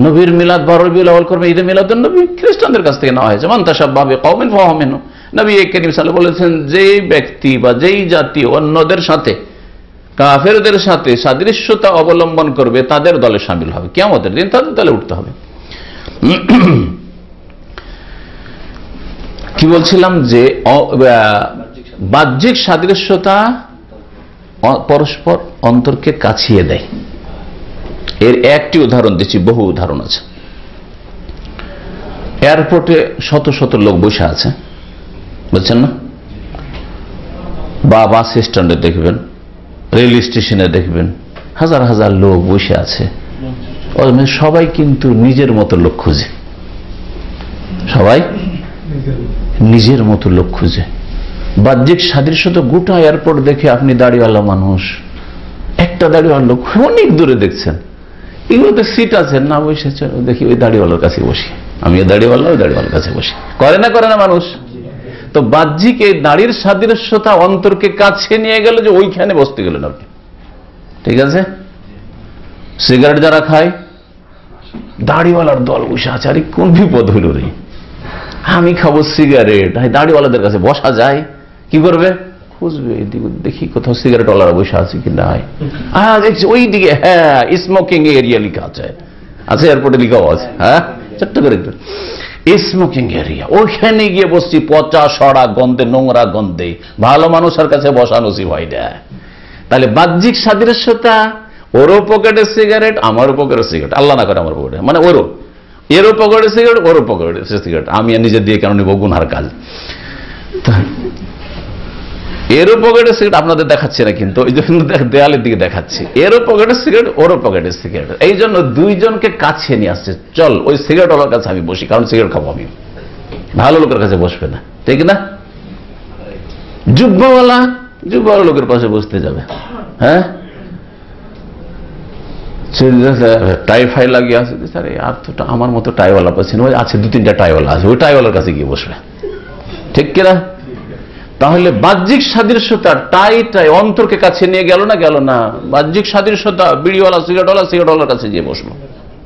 নবীর মিলাদ 12 রবিউল আউয়াল করবে, ঈদে মিলাদুন নবী খ্রিস্টানদের কাছ থেকে নেওয়া হয়েছে। মান তাশাব্বাহা বিকওমিন ফাহুয়া মিনহুম। নবী করিম সাল্লাল্লাহু আলাইহি ওয়াসাল্লাম বলেছেন, যেই ব্যক্তি বা যেই জাতি অন্যদের সাথে, কাফেরদের সাথে সাদৃশ্যতা অবলম্বন করবে তাদের দলে শামিল হবে, কিয়ামতের দিন তাদের দলে উঠতে হবে। কি বলছিলাম? যে বাহ্যিক সাদৃশ্যতা পরস্পর অন্তরকে কাছিয়ে দেয়। এর একটি উদাহরণ দিচ্ছি, বহু উদাহরণ আছে। এয়ারপোর্টে শত শত লোক বসে আছে, বুঝছেন না? বা বাস স্ট্যান্ডে দেখবেন, রেল স্টেশনে দেখবেন, হাজার হাজার লোক বসে আছে। সবাই কিন্তু নিজের মতো লোক খুঁজে, সবাই নিজের মতো লোক খুঁজে। বাহ্যিক সাদৃশ্যতা গোটা এয়ারপোর্ট দেখে আপনি দাড়িওয়ালা মানুষ, একটা দাড়িওয়ালা লোক অনেক দূরে দেখছেন, এগুলোতে সিট আছে না, বসেছে, দেখি ওই দাড়িওয়ালার কাছে বসি, আমি ওই দাড়িওয়ালার কাছে বসি। করে না মানুষ? তো বাহ্যিক এই দাড়ির সাদৃশ্যতা অন্তরকে কাছে নিয়ে গেল, যে ওইখানে বসতে গেলেন আপনি। ঠিক আছে? সিগারেট যারা খায়, দাড়িওয়ালার দল বসে আছে, আরে কোন বিপদ হইল রে, আমি খাবো সিগারেট, দাড়িওয়ালাদের কাছে বসা যায়? কি করবে? খুঁজবে, দেখি কোথাও সিগারেট ওয়ালারা বসে আছে কি নাই। দেখছি ওই দিকে, হ্যাঁ, স্মোকিং এরিয়া লিখা আছে, এয়ারপোর্টে লিখাও আছে, হ্যাঁ, ছোট্ট করে স্মোকিং এরিয়া। ওইখানে গিয়ে বসছি, পচা সড়া গন্ধে, নোংরা গন্ধে, ভালো মানুষের কাছে বসা নসিব হয় না। তাহলে বাহ্যিক সাদৃশ্যতা, ওরও পকেটে সিগারেট, আমারও পকেটে সিগারেট, আল্লাহ না করে আমার পকেটে, মানে ওরও, এরও পকেটে সিগারেট, ওরও পকেটে সিগারেট, আমি নিজে দিয়ে কেন নিব, গুনহার কাজ। এরও পকেটে সিগারেট আপনাদের দেখাচ্ছে না, কিন্তু ওই জন্য দেয়ালের দিকে দেখাচ্ছি, এরও পকেটে সিগারেট, ওরও পকেটে সিগারেট। এই জন্য দুইজনকে কাছে নিয়ে আসছে, চল ওই সিগারেট ওয়ালার কাছে আমি বসি, কারণ সিগারেট খাবো আমি, ভালো লোকের কাছে বসবে না, ঠিক না? জুব্বাওয়ালা লোকের পাশে বসতে যাবে, হ্যাঁ, টাই ফাই লাগিয়ে আছে, আরে আর তো আমার মতো টাইওয়ালা পাচ্ছেন, ওই আছে 2-3টা টাইওয়ালা আছে, ওই টাইওয়ালার কাছে গিয়ে বসবে, ঠিক কিনা? তাহলে বাহ্যিক সাদৃশ্যতা টাই অন্তরকে কাছে নিয়ে গেল না গেল না? বাহ্যিক সাদৃশ্যতা বিড়িওয়ালা সিগারেটওয়ালার কাছে গিয়ে বসলো,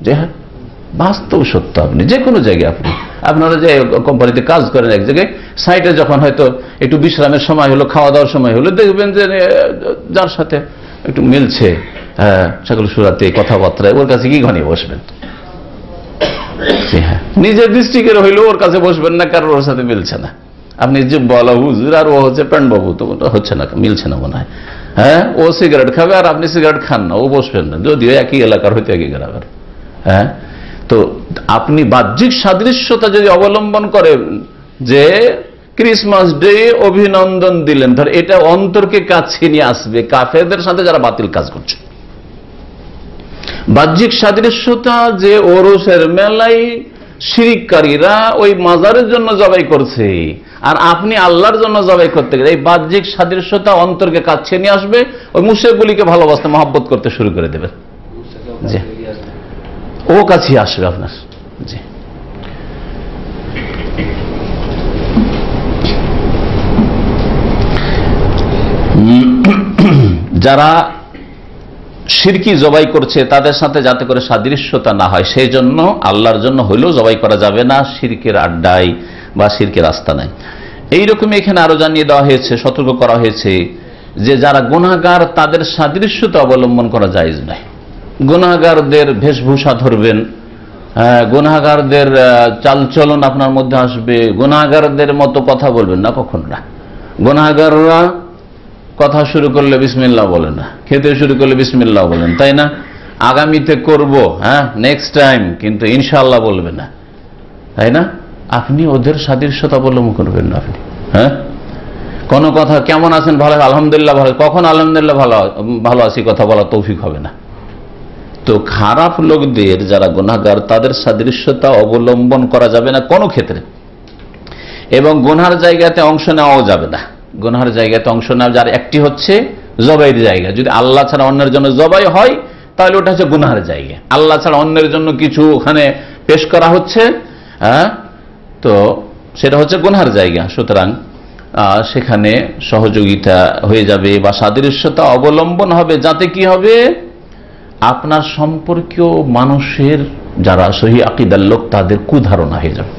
যে হ্যাঁ বাস্তব সত্য। আপনি যে কোনো জায়গায় আপনারা যে কোম্পানিতে কাজ করেন, এক জায়গায় সাইটে যখন হয়তো একটু বিশ্রামের সময় হলো, খাওয়া দাওয়ার সময় হলো, দেখবেন যে যার সাথে একটু মিলছে সকল সুরাতে কথাবার্তায়, ওর কাছে কি ঘনিয়ে বসবেন। হ্যাঁ, নিজের ডিস্ট্রিক্টের হইলেও ওর কাছে বসবেন না, কারণ ওর সাথে মিলছে না। আপনি যে বলা হুজুর আর ও হচ্ছে প্যান্ট বাবু, তো ওটা হচ্ছে না, মিলছে না মনে হয়। হ্যাঁ, ও সিগারেট খাবে আর আপনি সিগারেট খান না, ও বসবেন না, যদিও একই এলাকার হইতে একই গ্রামের। হ্যাঁ, তো আপনি বাহ্যিক সাদৃশ্যতা যদি অবলম্বন করেন, যে ক্রিসমাস ডে অভিনন্দন দিলেন, ধর এটা অন্তরকে কাছে নিয়ে আসবে কাফেরদের সাথে যারা বাতিল কাজ করছে। বাহ্যিক সাদৃশ্যতা যে ওরসের মেলায় শিরিককারীরা ওই মাজারের জন্য জবাই করছে, আর আপনি আল্লাহর জন্য জবাই করতে গেলে এই বাহ্যিক সাদৃশ্যতা অন্তরকে কাছে নিয়ে আসবে, ওই মুশরিকগুলিকে ভালোবাসতে মহব্বত করতে শুরু করে দেবে, জি ও কাছে আসবে আপনার। জি, যারা শিরকি জবাই করছে তাদের সাথে যাতে করে সাদৃশ্যতা না হয়, সেই জন্য আল্লাহর জন্য হইলেও জবাই করা যাবে না, শিরকের আড্ডায় বা শিরকের রাস্তা নাই। এইরকমই এখানে আরো জানিয়ে দেওয়া হয়েছে, সতর্ক করা হয়েছে যে যারা গুনাহগার তাদের সাদৃশ্যতা অবলম্বন করা জায়েজ নয়। গুনাহগারদের বেশভূষা ধরবেন, গুনাহগারদের চালচলন আপনার মধ্যে আসবে, গুনাহগারদের মতো কথা বলবেন না, কখন না। গুনাহগাররা কথা শুরু করলে বিসমিল্লাহ বলেন না, খেতে শুরু করলে বিসমিল্লাহ বলেন, তাই না? আগামীতে করব, হ্যাঁ নেক্সট টাইম, কিন্তু ইনশাআল্লাহ বলবে না, তাই না? আপনি ওদের সাদৃশ্যতা অবলম্বন করবেন না। আপনি হ্যাঁ, কোন কথা কেমন আছেন, ভালো, আলহামদুলিল্লাহ ভালো, কখন আলহামদুলিল্লাহ ভালো আছি কথা বলা তৌফিক হবে না। তো খারাপ লোকদের যারা গুনাহগার তাদের সাদৃশ্যতা অবলম্বন করা যাবে না কোনো ক্ষেত্রে, এবং গুনার জায়গাতে অংশ নেওয়াও যাবে না। গুনার জায়গাতে অংশ নেওয়া, যার একটি হচ্ছে জবাইয়ের জায়গা, যদি আল্লাহ ছাড়া অন্যের জন্য জবাই হয় তাহলে ওটা হচ্ছে গুনার জায়গা। আল্লাহ ছাড়া অন্যের জন্য কিছু ওখানে পেশ করা হচ্ছে, হ্যাঁ, তো সেটা হচ্ছে গুনার জায়গা। সুতরাং সেখানে সহযোগিতা হয়ে যাবে বা সাদৃশ্যতা অবলম্বন হবে, যাতে কি হবে, আপনার সম্পর্কীয় মানুষের যারা সহি আকীদার লোক তাদের কুধারণা হয়ে যাবে,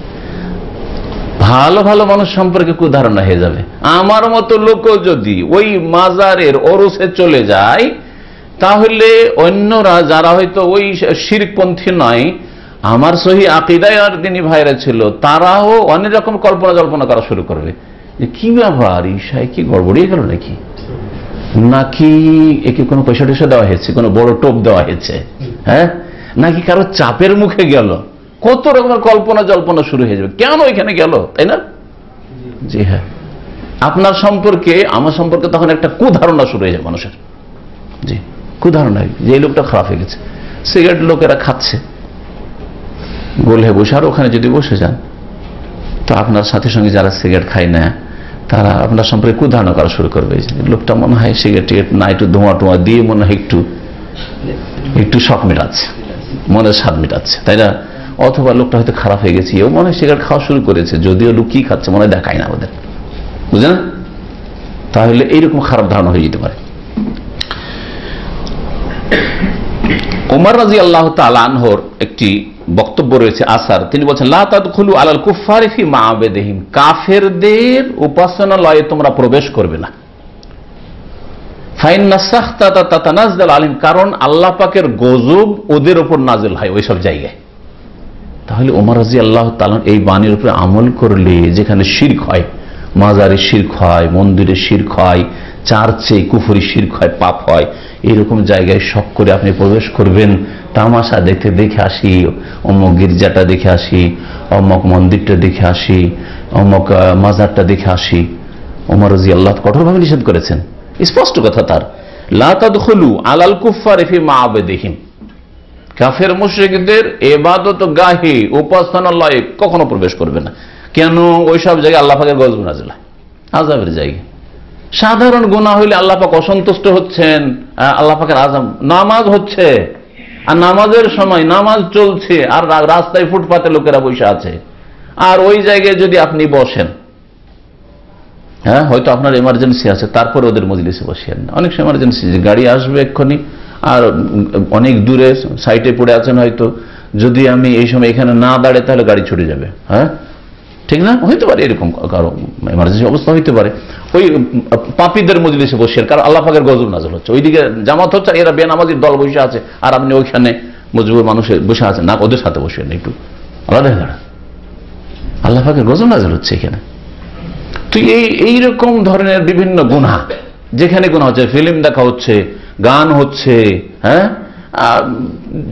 ভালো ভালো মানুষ সম্পর্কে কুধারণা হয়ে যাবে। আমার মতো লোকও যদি ওই মাজারের ওরসে চলে যায়, তাহলে অন্যরা যারা হয়তো ওই শিরকপন্থী নয়, আমার সহি আকীদায় আর তিনি ভাইরা ছিল, তারাও অনেক রকম কল্পনা জল্পনা করা শুরু করবে, যে কি ব্যাপার, ঈশায় কি গড়বড়িয়ে গেল নাকি, নাকি একে কোনো পয়সা টয়সা দেওয়া হয়েছে, কোনো বড় টোপ দেওয়া হয়েছে, হ্যাঁ, নাকি কারো চাপের মুখে গেল, কত রকমের কল্পনা জল্পনা শুরু হয়ে যাবে, কেন এখানে গেল, তাই না? জি হ্যাঁ, আপনার সম্পর্কে আমার সম্পর্কে তখন একটা কুধারণা শুরু হয়ে যাবে মানুষের। জি, কুধারণা যে এই লোকটা খারাপ হয়ে গেছে। সিগারেট লোকেরা খাচ্ছে, গোলে বসে, আর ওখানে যদি বসে যান তো আপনার সাথে সঙ্গে যারা সিগারেট খায় না তারা আপনার সম্পর্কে কুধারণা করা শুরু করবে, লোকটা মনে হয় সিগারেট টিগারেট না, একটু ধোঁয়া টোঁয়া দিয়ে মনে হয় একটু শখ মেটাচ্ছে, মনের স্বাদ মেটাচ্ছে, তাই না? অথবা লোকটা হয়তো খারাপ হয়ে গেছে, ও মনে হয় সিগারেট খাওয়া শুরু করেছে, যদিও লোক কি খাচ্ছে মনে হয় দেখায় না ওদের, বুঝলেন? তাহলে এইরকম খারাপ ধারণা হয়ে যেতে পারে। ওমর রাদিয়াল্লাহু তাআলা আনহুর একটি বক্তব্য রয়েছে, আসার, তিনি বলছেন, লা তাদখুলু আলাল কুফফারি ফি মাআবাদিহিম, কাফেরদের উপাসনালয়ে তোমরা প্রবেশ করবে না। ফাইন্না সাখতাতা তাতানাজ্জাল আলাইহিম, কারণ আল্লাহ পাকের গজব ওদের উপর নাযিল হয় ওইসব জায়গায়। তাহলে ওমর রাদিয়াল্লাহু তাআলা এই বাণীর উপরে আমল করলে, যেখানে শিরক হয়, মাজারে শিরক হয়, মন্দিরে শিরক হয়, চার্চে কুফরি শিরক হয়, পাপ হয়, এইরকম জায়গায় শখ করে আপনি প্রবেশ করবেন, তামাশা দেখতে দেখে আসি, অমুক গির্জাটা দেখে আসি, অমুক মন্দিরটা দেখে আসি, অমুক মাজারটা দেখে আসি। ওমর রাদিয়াল্লাহু কঠোরভাবে নিষেধ করেছেন, স্পষ্ট কথা তার, লা তাদখুলু আলাল কুফফারি ফি মাআবাদিহিম, কাফের মুশরিকদের ইবাদত গাহে উপাসনালয়ে কখনো প্রবেশ করবে না। কেন? ওইসব জায়গায় আল্লাহ পাকের গজব নাযিল হয়, আযাবের জায়গা। সাধারণ গুনাহ হইলে আল্লাহ পাক অসন্তুষ্ট হচ্ছেন, আল্লাহ পাকের আযাব, নামাজ হচ্ছে, আর নামাজের সময় নামাজ চলছে আর রাস্তায় ফুটপাতে লোকেরা বসে আছে, আর ওই জায়গায় যদি আপনি বসেন, হ্যাঁ হয়তো আপনার এমার্জেন্সি আছে, তারপরে ওদের মজলিসে বসেন না। অনেক সময় এমার্জেন্সি, যে গাড়ি আসবে এক্ষুনি আর অনেক দূরে সাইটে পড়ে আছেন, হয়তো যদি আমি এই সময় এখানে না দাঁড়াই তাহলে গাড়ি ছুটে যাবে, হ্যাঁ ঠিক না, হইতে পারে এরকম কারো এমার্জেন্সি অবস্থা হইতে পারে। ওই পাপীদের মজলিসে বসেন, কারণ আল্লাহ পাকের গজব নাযিল হচ্ছে, ওইদিকে জামাত হচ্ছে, এরা বেনামাজির দল বসে আছে, আর আপনি ওইখানে মজবুর মানুষের বসে আছেন, না ওদের সাথে বসেন একটু আলাদা দাঁড়া, আল্লাহ পাকের গজব নাযিল হচ্ছে এখানে। তো এইরকম ধরনের বিভিন্ন গুনাহ, যেখানে গুনাহ হচ্ছে, ফিল্ম দেখা হচ্ছে, গান হচ্ছে, হ্যাঁ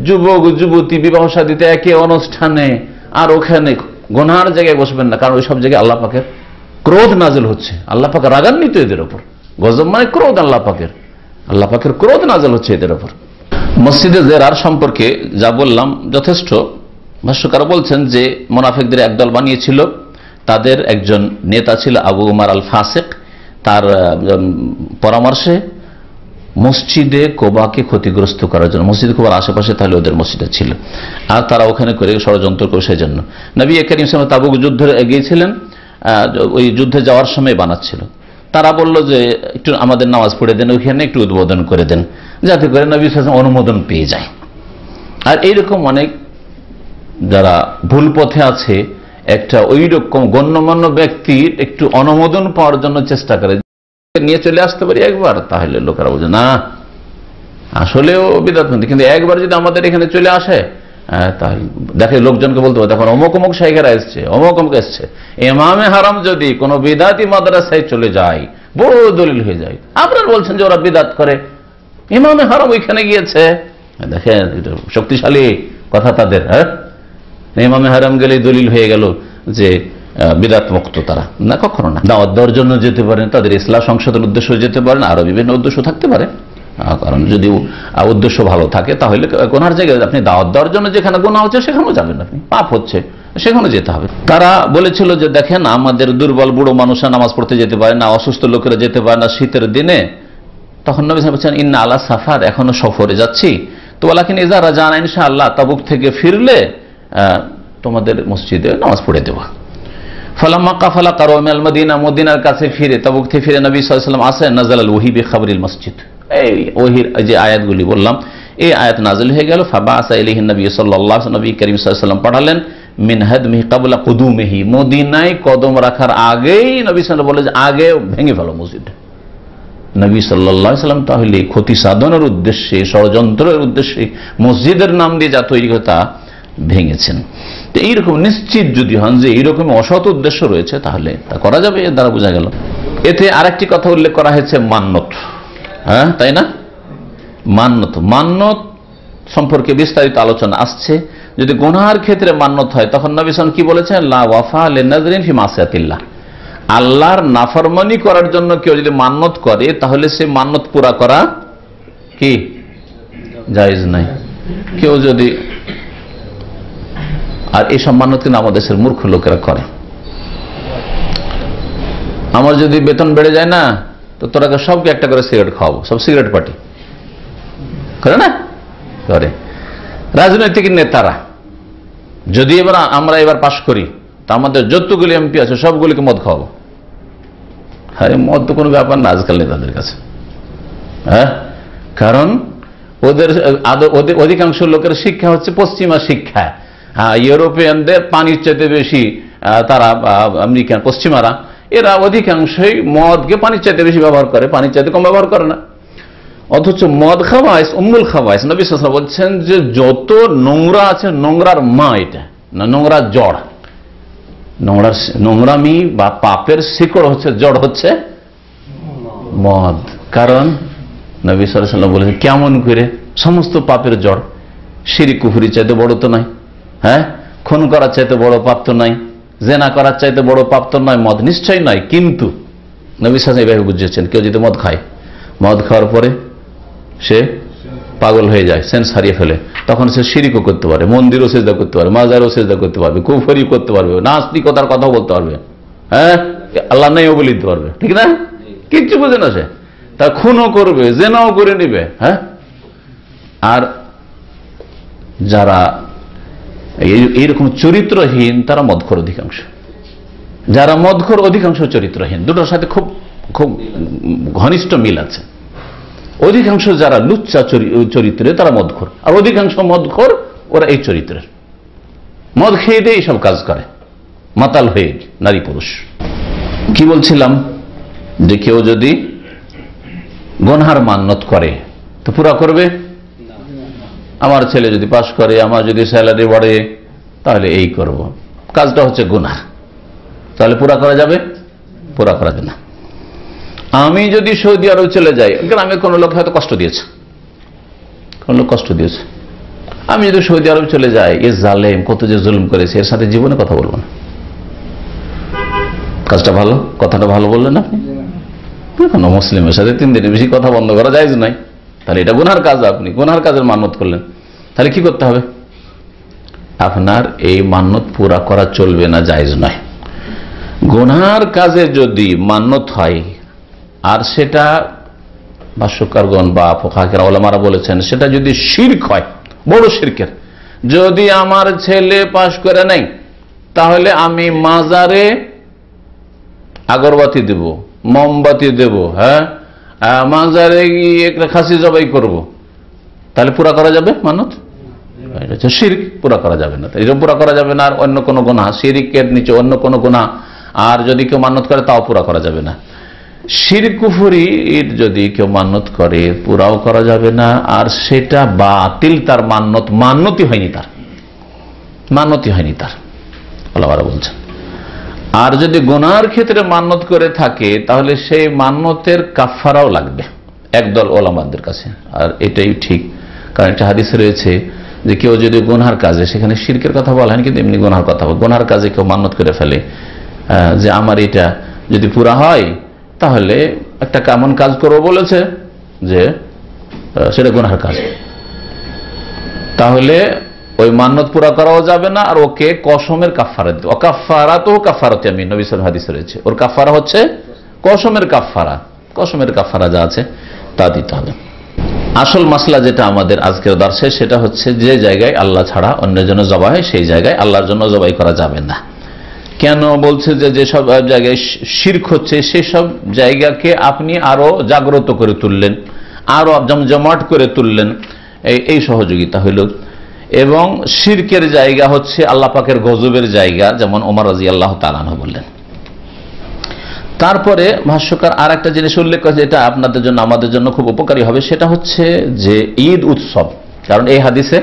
যুবক যুবতী বিবাহ শাদীতে একে অনুষ্ঠানে, আর ওখানে গুনার জায়গায় বসবেন না, কারণ ওই সব জায়গায় আল্লাহ পাকের ক্রোধ নাযিল হচ্ছে, আল্লাহ পাক রাগান্বিত এদের উপর। গজব মানে ক্রোধ, আল্লাহ পাকের ক্রোধ নাযিল হচ্ছে এদের উপর। মসজিদে জেরার সম্পর্কে যা বললাম যথেষ্ট। ভাষ্যকার বলছেন যে মুনাফিকদের একদল বানিয়েছিল, তাদের একজন নেতা ছিল আবু উমার আল ফাসিক, তার পরামর্শে মসজিদে কোবাকে ক্ষতিগ্রস্ত করার জন্য, মসজিদে কোবার আশেপাশে তাহলে ওদের মসজিদে ছিল, আর তারা ওখানে করে ষড়যন্ত্র করে, সেই জন্য নবী করিম সাল্লাল্লাহু আলাইহি ওয়াসাল্লাম তাবুক যুদ্ধে গিয়েছিলেন, ওই যুদ্ধে যাওয়ার সময় বানাচ্ছিল। তারা বলল যে একটু আমাদের নামাজ পড়ে দেন, ওইখানে একটু উদ্বোধন করে দেন, যাতে করে নবী সাল্লাল্লাহু আলাইহি ওয়াসাল্লাম অনুমোদন পেয়ে যায়। আর এইরকম অনেক যারা ভুল পথে আছে, একটা ওই রকম গণ্যমান্য ব্যক্তির একটু অনুমোদন পাওয়ার জন্য চেষ্টা করে, নিয়ে চলে আসতে পারি একবার, তাহলে লোকেরা বোঝে না আসলেও বিদআতপন্থী, কিন্তু একবার যদি আমাদের এখানে চলে আসে, তাহলে দেখে লোকজনকে বলতে হবে, দেখুন অমুক অমুক শাইখেরা এসছে, অমুক অমুক এসছে। ইমামে হারাম যদি কোনো বিদআতি মাদ্রাসায় চলে যায়, বড় দলিল হয়ে যায়। আপনারা বলছেন যে ওরা বিদআত করে, ইমামে হারাম ওইখানে গিয়েছে, দেখেন শক্তিশালী কথা তাদের। হ্যাঁ, ইমামে হারাম গেলে দলিল হয়ে গেল যে বিদআত মুক্ত তারা, না, কখনো না। দাওয়াত দেওয়ার জন্য যেতে পারেন, তাদের ইসলাহ সংশোধনের উদ্দেশ্য যেতে পারেন, আরো বিভিন্ন উদ্দেশ্য থাকতে পারে, কারণ যদি উদ্দেশ্য ভালো থাকে তাহলে গুনার জায়গায় আপনি দাওয়াত দেওয়ার জন্য যেখানে গুনাহ হচ্ছে সেখানেও যাবেন, আপনি পাপ হচ্ছে সেখানে যেতে হবে। তারা বলেছিল যে দেখেন আমাদের দুর্বল বুড়ো মানুষরা নামাজ পড়তে যেতে পারে না, অসুস্থ লোকেরা যেতে পারে না শীতের দিনে। তখন নবী সাল্লাল্লাহু আলাইহি ওয়াসাল্লাম বলেছেন ইন্না আলা সাফার, এখনো সফরে যাচ্ছি তো, ওয়ালাকিন ইযা রাজানা ইনশাআল্লাহ, তাবুক থেকে ফিরলে তোমাদের মসজিদে নামাজ পড়ে দেব। ফালাম্মা কাফালা কারু মিনাল মদিনা, মদিনার কাছে ফিরে, তাবুক থেকে ফিরে নবী সাল্লাল্লাহু আলাইহি ওয়াসাল্লাম আসেন, নাযালাল ওহী বিখাবরিল মসজিদ, এই ওহীর যে আয়াতগুলি বললাম এই আয়াত নাযিল হয়ে গেল। ফাবাসা ইলাইহি নবী সাল্লাল্লাহু আলাইহি ওয়াসাল্লাম, নবী করিম সাল্লাল্লাহু আলাইহি ওয়াসাল্লাম পাঠালেন, মিন হাদমিহি ক্বাবলা কুদুমিহি, মদিনায় কদম রাখার আগেই নবী সাল্লাল্লাহু আলাইহি ওয়াসাল্লাম বলে যে আগে ভেঙে ফেলো মসজিদ। নবী সাল্লাল্লাহু আলাইহি ওয়াসাল্লাম তাহলে ক্ষতি সাধনের উদ্দেশ্যে, ষড়যন্ত্রের উদ্দেশ্যে মসজিদের নাম দিয়ে যা তৈরি হয় তা ভেঙেছেন। তো এইরকম নিশ্চিত যদি হন যে এইরকম অসৎ উদ্দেশ্য রয়েছে, তাহলে তা করা যাবে, এর দ্বারা বোঝা গেল। এতে আরেকটি কথা উল্লেখ করা হয়েছে, মান্নত। হ্যাঁ তাই না, মান্নত সম্পর্কে বিস্তারিত আলোচনা আসছে। যদি গুনাহের ক্ষেত্রে মান্নত হয়, তখন নবী সাল্লাল্লাহু আলাইহি ওয়াসাল্লাম কি বলেছেন, লা ওয়াফা লিনাযরিন ফি মাসিয়াতিল্লাহ, আল্লাহর নাফরমানি করার জন্য কেউ যদি মান্নত করে, তাহলে সে মান্নত পুরা করা কি জায়েজ নাই। কেউ যদি, আর এই সব মান্নত কিন্তু আমাদের দেশের মূর্খ লোকেরা করে। আমার যদি বেতন বেড়ে যায় না, তো তোরাকে সবকে একটা করে সিগারেট খাওয়াবো, সব সিগারেট পার্টি করে না, করে। রাজনৈতিক নেতারা যদি আমরা এবার পাশ করি, তা আমাদের যতগুলি এমপি আছে সবগুলিকে মদ খাওয়াবো। আরে মদ তো কোনো ব্যাপার না আজকাল নেতাদের কাছে, হ্যাঁ, কারণ ওদের অধিকাংশ লোকের শিক্ষা হচ্ছে পশ্চিমা শিক্ষা। হ্যাঁ, ইউরোপিয়ানদের পানির চাইতে বেশি, তারা আমেরিকান পশ্চিমারা, এরা অধিকাংশই মদকে পানির চাইতে বেশি ব্যবহার করে, পানির চাইতে কম ব্যবহার করে না। অথচ মদ খাওয়াইস উম্মুল খাওয়াইস, নবী সাল্লাল্লাহু আলাইহি ওয়াসাল্লাম বলছেন যে যত নোংরা আছে, নোংরার মা এটা না, নোংরার জড়, নোংরামি বা পাপের শিকড় হচ্ছে, জড় হচ্ছে মদ। কারণ নবী সাল্লাল্লাহু আলাইহি ওয়াসাল্লাম বলেছেন কেমন করে, সমস্ত পাপের জড়, শিরক কুফরি চাইতে বড় তো নাই, হ্যাঁ, খুন করার চাইতে বড় পাপ তো নাই, জেনা করার চাইতে বড় পাপ তো নয়, মদ নিশ্চয়ই নয়। কিন্তু নবী সাল্লাল্লাহু আলাইহি ওয়াসাল্লাম এভাবে বুঝিয়েছেন, কেউ যদি মদ খায়, মদ খাওয়ার পরে সে পাগল হয়ে যায়, সেন্স হারিয়ে ফেলে, তখন সে শিরকও করতে পারে, মন্দিরও সিজদা করতে পারে, মাজারও সিজদা করতে পারবে, কুফরি করতে পারবে, নাস্তিকতার কথাও বলতে পারবে, হ্যাঁ, আল্লাহ নেইও বলে দিতে পারবে, ঠিক না, কিচ্ছু বোঝে না সে, তা খুনও করবে, জেনাও করে নিবে, হ্যাঁ। আর যারা এইরকম চরিত্রহীন তারা মদখোর অধিকাংশ। যারা মদখোর অধিকাংশ চরিত্রহীন, দুটোর সাথে খুব খুব ঘনিষ্ঠ মিল আছে। অধিকাংশ যারা লুচ্চা চরিত্রে তারা মদখোর, আর অধিকাংশ মদখোর ওরা এই চরিত্রের, মদ খেয়ে দিয়ে এইসব কাজ করে, মাতাল হয়ে নারী পুরুষ। কি বলছিলাম, যে কেউ যদি গুনহার মান্যত করে তো পুরা করবে। আমার ছেলে যদি পাস করে, আমার যদি স্যালারি বাড়ে, তাহলে এই করব, কাজটা হচ্ছে গুনাহ, তাহলে পুরা করা যাবে? পুরা করা যাবে না। আমি যদি সৌদি আরব চলে যাই, গ্রামে কোনো লোক হয়তো কষ্ট দিয়েছে, কোন লোক কষ্ট দিয়েছে, আমি যদি সৌদি আরব চলে যাই, এ জালেম কত যে জুলুম করেছে, এর সাথে জীবনে কথা বলবো না। কাজটা ভালো, কথাটা ভালো বললেন আপনি। কোনো মুসলিমের সাথে 3 দিনের বেশি কথা বন্ধ করা জায়েজ নাই, তাহলে এটা গুনার কাজ, আপনি গুনার কাজের মান্যত করলেন। তাহলে কি করতে হবে? আপনার এই মান্যত পুরা করা চলবে না, জায়েজ নয়। গুনার কাজে যদি মান্যত হয়, আর সেটা ভাষ্যকারগণ বা ফুকাহায়ে উলামারা বলেছেন, সেটা যদি শিরক হয়, বড় শিরকের, যদি আমার ছেলে পাশ করে নাই, তাহলে আমি মাজারে আগরবাতি দেব, মোমবাতি দেব, হ্যাঁ, মাজারে গিয়ে একটা খাসি জবাই করব, তাহলে পুরা করা যাবে মানত? এটা হচ্ছে শিরক, পুরা করা যাবে না। এটা পুরা করা যাবে না। আর অন্য কোনো গুনাহ, শিরকের নিচে অন্য কোনো গুনাহ আর যদি কেউ মান্যত করে, তাও পুরা করা যাবে না। শিরক কুফরি যদি কেউ মান্যত করে, পুরাও করা যাবে না, আর সেটা বাতিল, তার মান্যতি হয়নি, তার মান্যতি হয়নি তার, আল্লাহরা বলছেন। আর যদি গুনার ক্ষেত্রে মান্যত করে থাকে, তাহলে সেই মান্যতের কাফারাও লাগবে একদল ওলামাদের কাছে। আর এটাই ঠিক, কারণ একটা হাদিস রয়েছে যে কেউ যদি গুনার কাজে, সেখানে শিরকের কথা বলা হয়নি, কিন্তু এমনি গুনার কথা বল, গুনার কাজে কেউ মান্যত করে ফেলে যে আমার এটা যদি পুরা হয়, তাহলে একটা কেমন কাজ করবো বলেছে, যে সেটা গুনার কাজ, তাহলে ওই মান্যত পুরা করাও যাবে না, আর ওকে কসমের কাফারা দিতে, অকাফারাতু কাফারাতু ইয়ামিন, নবী সাল্লাল্লাহু আলাইহি হাদিস রয়েছে, ওর কাফারা হচ্ছে কসমের কাফারা, কসমের কাফারা যা আছে তা দিতে হবে। আসল মাসলা যেটা আমাদের আজকের দর্শে, সেটা হচ্ছে যে জায়গায় আল্লাহ ছাড়া অন্যের জন্য জবাই হয়, সেই জায়গায় আল্লাহর জন্য জবাই করা যাবে না। কেন বলছে? যে যেসব জায়গায় শিরক হচ্ছে, সেসব জায়গাকে আপনি আরো জাগ্রত করে তুললেন, আরো জমজমাট করে তুললেন, এই সহযোগিতা হইল। এবং শিরকের জায়গা হচ্ছে আল্লাহ পাকের গজবের জায়গা, যেমন ওমর রাদিয়াল্লাহু তাআলা আনহু বললেন। তারপরে ভাষ্যকার আর একটা জিনিস উল্লেখ করেছে, এটা আপনাদের জন্য আমাদের জন্য খুব উপকারী হবে, সেটা হচ্ছে যে ঈদ উৎসব। কারণ এই হাদিসে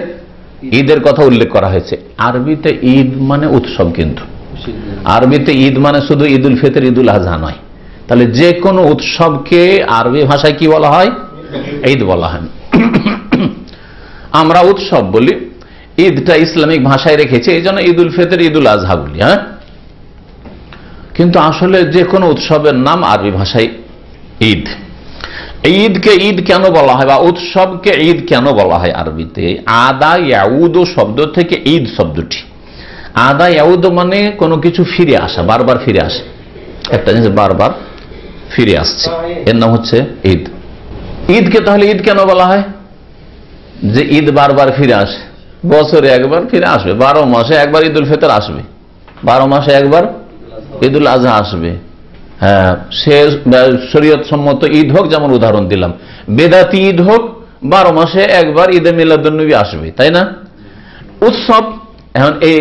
ঈদের কথা উল্লেখ করা হয়েছে। আরবিতে ঈদ মানে উৎসব, কিন্তু আরবিতে ঈদ মানে শুধু ঈদুল ফিতর, ঈদুল আজহা নয়। তাহলে যে কোনো উৎসবকে আরবি ভাষায় কি বলা হয়? ঈদ বলা হয়। আমরা উৎসব বলি, ঈদটা ইসলামিক ভাষায় রেখেছে, এই জন্য ঈদুল ফিতর, ঈদুল আজহা বলি, হ্যাঁ। কিন্তু আসলে যে কোনো উৎসবের নাম আরবি ভাষায় ঈদ। ঈদকে ঈদ কেন বলা হয়, বা উৎসবকে ঈদ কেন বলা হয় আরবিতে? আদা ইয়াউদ শব্দ থেকে ঈদ শব্দটি, আদা ইয়াউদ মানে কোনো কিছু ফিরে আসা, বারবার ফিরে আসে, একটা জিনিস বারবার ফিরে আসছে, এর নাম হচ্ছে ঈদ। ঈদকে তাহলে ঈদ কেন বলা হয়? যে ঈদ বারবার ফিরে আসে, বছরে একবার ফিরে আসবে, 12 মাসে একবার ঈদুল ফিতর আসবে, 12 মাসে একবার ঈদুল আজহা আসবে। হ্যাঁ, সে শরীয়ত সম্মত ঈদ হোক, যেমন উদাহরণ দিলাম, বেদাতি ঈদ হোক, 12 মাসে একবার ঈদে মিলাদুন্নবী আসবে, তাই না? উৎসব, এখন এই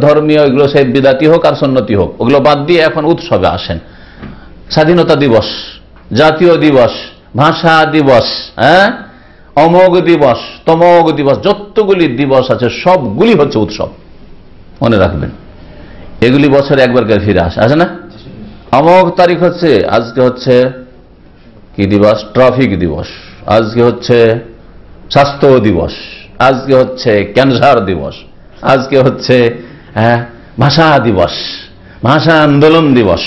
ধর্মীয় এগুলো সেই বিদাতি হোক আর সুন্নতি হোক, ওগুলো বাদ দিয়ে এখন উৎসবে আসেন। স্বাধীনতা দিবস, জাতীয় দিবস, ভাষা দিবস, হ্যাঁ, অমোঘ দিবস, তমোঘ দিবস, যতগুলি দিবস আছে সবগুলি হচ্ছে উৎসব, মনে রাখবেন। এগুলি বছরে একবার করে ফিরে আসে না? অমোঘ তারিখ হচ্ছে, আজকে হচ্ছে কি দিবস? ট্রাফিক দিবস, আজকে হচ্ছে স্বাস্থ্য দিবস, আজকে হচ্ছে ক্যান্সার দিবস, আজকে হচ্ছে ভাষা দিবস, ভাষা আন্দোলন দিবস,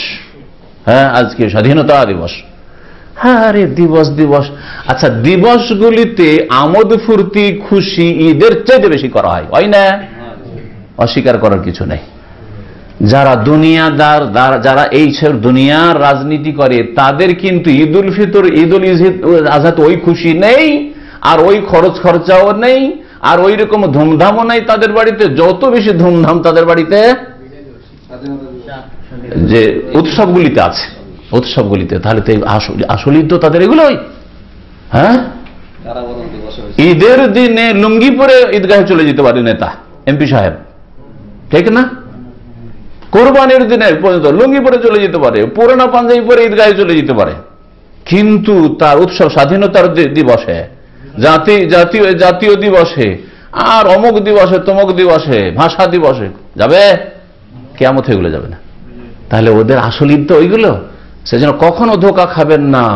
হ্যাঁ, আজকে স্বাধীনতা দিবস। হ্যাঁ, আরে দিবস দিবস। আচ্ছা, দিবসগুলিতে আমোদ ফুর্তি খুশি ঈদের চাইতে বেশি করা হয় না? অস্বীকার করার কিছু নেই। যারা দুনিয়াদার, যারা এই দুনিয়ার রাজনীতি করে, তাদের কিন্তু ঈদুল ফিতর, ঈদুল আজহাতে ওই খুশি নেই, আর ওই খরচ খরচাও নেই, আর ওই রকম ধুমধামও নাই তাদের বাড়িতে, যত বেশি ধুমধাম তাদের বাড়িতে যে উৎসবগুলিতে আছে, উৎসবগুলিতে। তাহলে তো আসলেই তো তাদের এগুলোই। হ্যাঁ, ঈদের দিনে লুঙ্গি পরে ঈদগাহে চলে যেতে পারে নেতা, এমপি সাহেব, ঠিক না? কোরবানির দিনে পর্যন্ত লুঙ্গি পরে চলে যেতে পারে, পুরোনো পাঞ্জাবি পরে ঈদগাহে চলে যেতে পারে, কিন্তু তার উৎসব স্বাধীনতার দিবসে, জাতীয় দিবসে, আর অমুক দিবসে, তমুক দিবসে, ভাষা দিবসে যাবে? কিয়ামত হয়ে গেলে যাবে না। তাহলে ওদের আসল ঈদ তো ওইগুলো। সেজন্য কখনো ধোঁকা খাবেন না।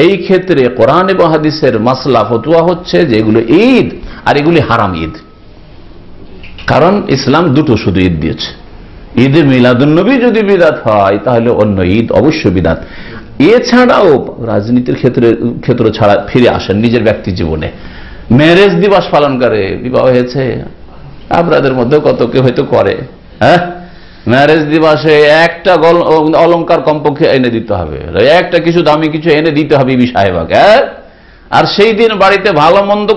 এই ক্ষেত্রে কোরআন এবং হাদিসের মাসলা ফতোয়া হচ্ছে যে এগুলো ঈদ আর এগুলি হারাম ঈদ। কারণ ইসলাম দুটো শুধু ঈদ দিয়েছে। ঈদে মিলাদুন্নবী যদি বিদাত হয় তাহলে অন্য ঈদ অবশ্যই বিদাত। এছাড়াও রাজনীতির ক্ষেত্র ছাড়া ফিরে আসেন নিজের ব্যক্তি জীবনে, ম্যারেজ দিবস পালন করে, বিবাহ হয়েছে আপনাদের মধ্যে কত কেউ হয়তো করে, হ্যাঁ, ম্যারেজ দিবসে একটা অলংকার কমপক্ষে এনে দিতে হবে, একটা কিছু দামি কিছু এনে দিতে হবে বিবি সাহেবাকে, হ্যাঁ, আর সেই দিন বাড়িতে ভালো মন্দ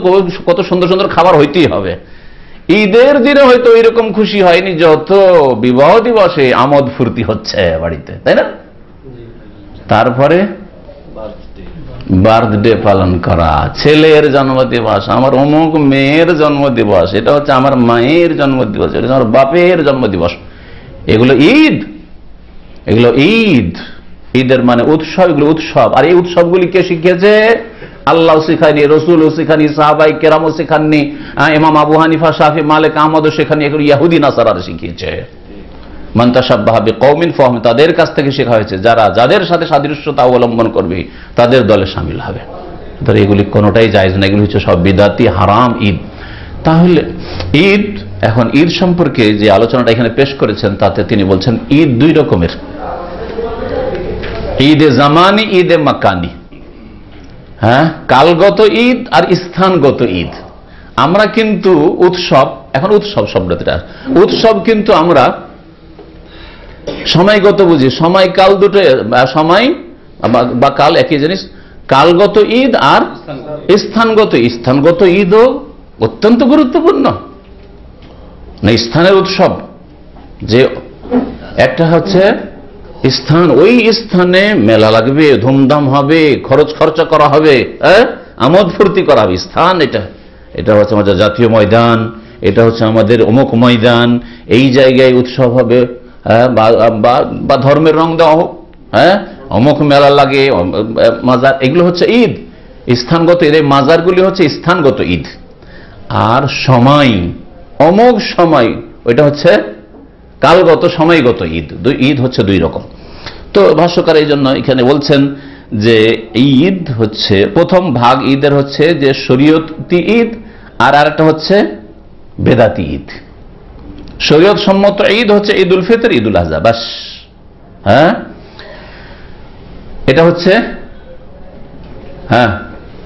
কত সুন্দর সুন্দর খাবার হইতেই হবে। ঈদের দিনে হয়তো এরকম খুশি হয়নি যত বিবাহ দিবসে আমোদ ফুর্তি হচ্ছে বাড়িতে, তাই না? তারপরে বার্থডে পালন করা, ছেলের জন্মদিবস, আমার অমুক মেয়ের জন্মদিবস, এটা হচ্ছে আমার মায়ের জন্মদিবস, এটা আমার বাপের জন্মদিবস, এগুলো ঈদ। এগুলো ঈদ। ঈদের মানে উৎসব, এগুলো উৎসব। আর এই উৎসবগুলি কে শিখিয়েছে? আল্লাহ শিখায়নি, রসুলও শিখানি, সাহাবাই কেরামও শিখাননি, ইমাম আবু হানিফা, শাফি, মালিক, আহমদও শেখানি, এগুলো ইহুদি নাসারারা শিখিয়েছে। মান তাশাব্বাহা বিকওমিন ফাহুম, তাদের কাছ থেকে শেখা হয়েছে, যাদের সাথে সাদৃশ্যতা অবলম্বন করবে তাদের দলে শামিল হবে। তাহলে এগুলি কোনোটাই জায়েজ না, এগুলি হচ্ছে সব বিদাতি হারাম ঈদ। তাহলে ঈদ, এখন ঈদ সম্পর্কে যে আলোচনাটা এখানে পেশ করেছেন তাতে তিনি বলছেন ঈদ দুই রকমের, ঈদে জামানি, ঈদে মাকানি। হ্যাঁ, কালগত ঈদ আর স্থানগত ঈদ। আমরা কিন্তু উৎসব, এখন উৎসব শব্দটা, উৎসব কিন্তু আমরা সময়গত বুঝি, সময় কাল দুটো, সময় বা কাল একই জিনিস। কালগত ঈদ আর স্থানগত। স্থানগত ঈদও অত্যন্ত গুরুত্বপূর্ণ না, স্থানের উৎসব যে একটা হচ্ছে স্থান, ওই স্থানে মেলা লাগবে, ধুমধাম হবে, খরচা করা হবে, আমোদ ফুর্তি করা হবে। স্থান এটা হচ্ছে আমাদের জাতীয় ময়দান, এটা হচ্ছে আমাদের অমুক ময়দান, এই জায়গায় উৎসব হবে, বা ধর্মের রং দেওয়া হোক, হ্যাঁ, অমুক মেলা লাগে, মাজার, এগুলো হচ্ছে ঈদ, স্থানগত ঈদ। এই মাজারগুলি হচ্ছে স্থানগত ঈদ। আর সময়, অমুক সময়, ওইটা হচ্ছে কালগত, সময়গত ঈদ। ঈদ হচ্ছে দুই রকম। তো ভাষ্যকার এই জন্য এখানে বলছেন যে ঈদ হচ্ছে প্রথম ভাগ ঈদের হচ্ছে যে শরীয়তি ঈদ, আর আরেকটা হচ্ছে বেদাতি ঈদ। শরীয়ত সম্মত ঈদ হচ্ছে ঈদ উল ফিতর, ঈদ উল আযহা, বাস। হ্যাঁ, এটা হচ্ছে হ্যাঁ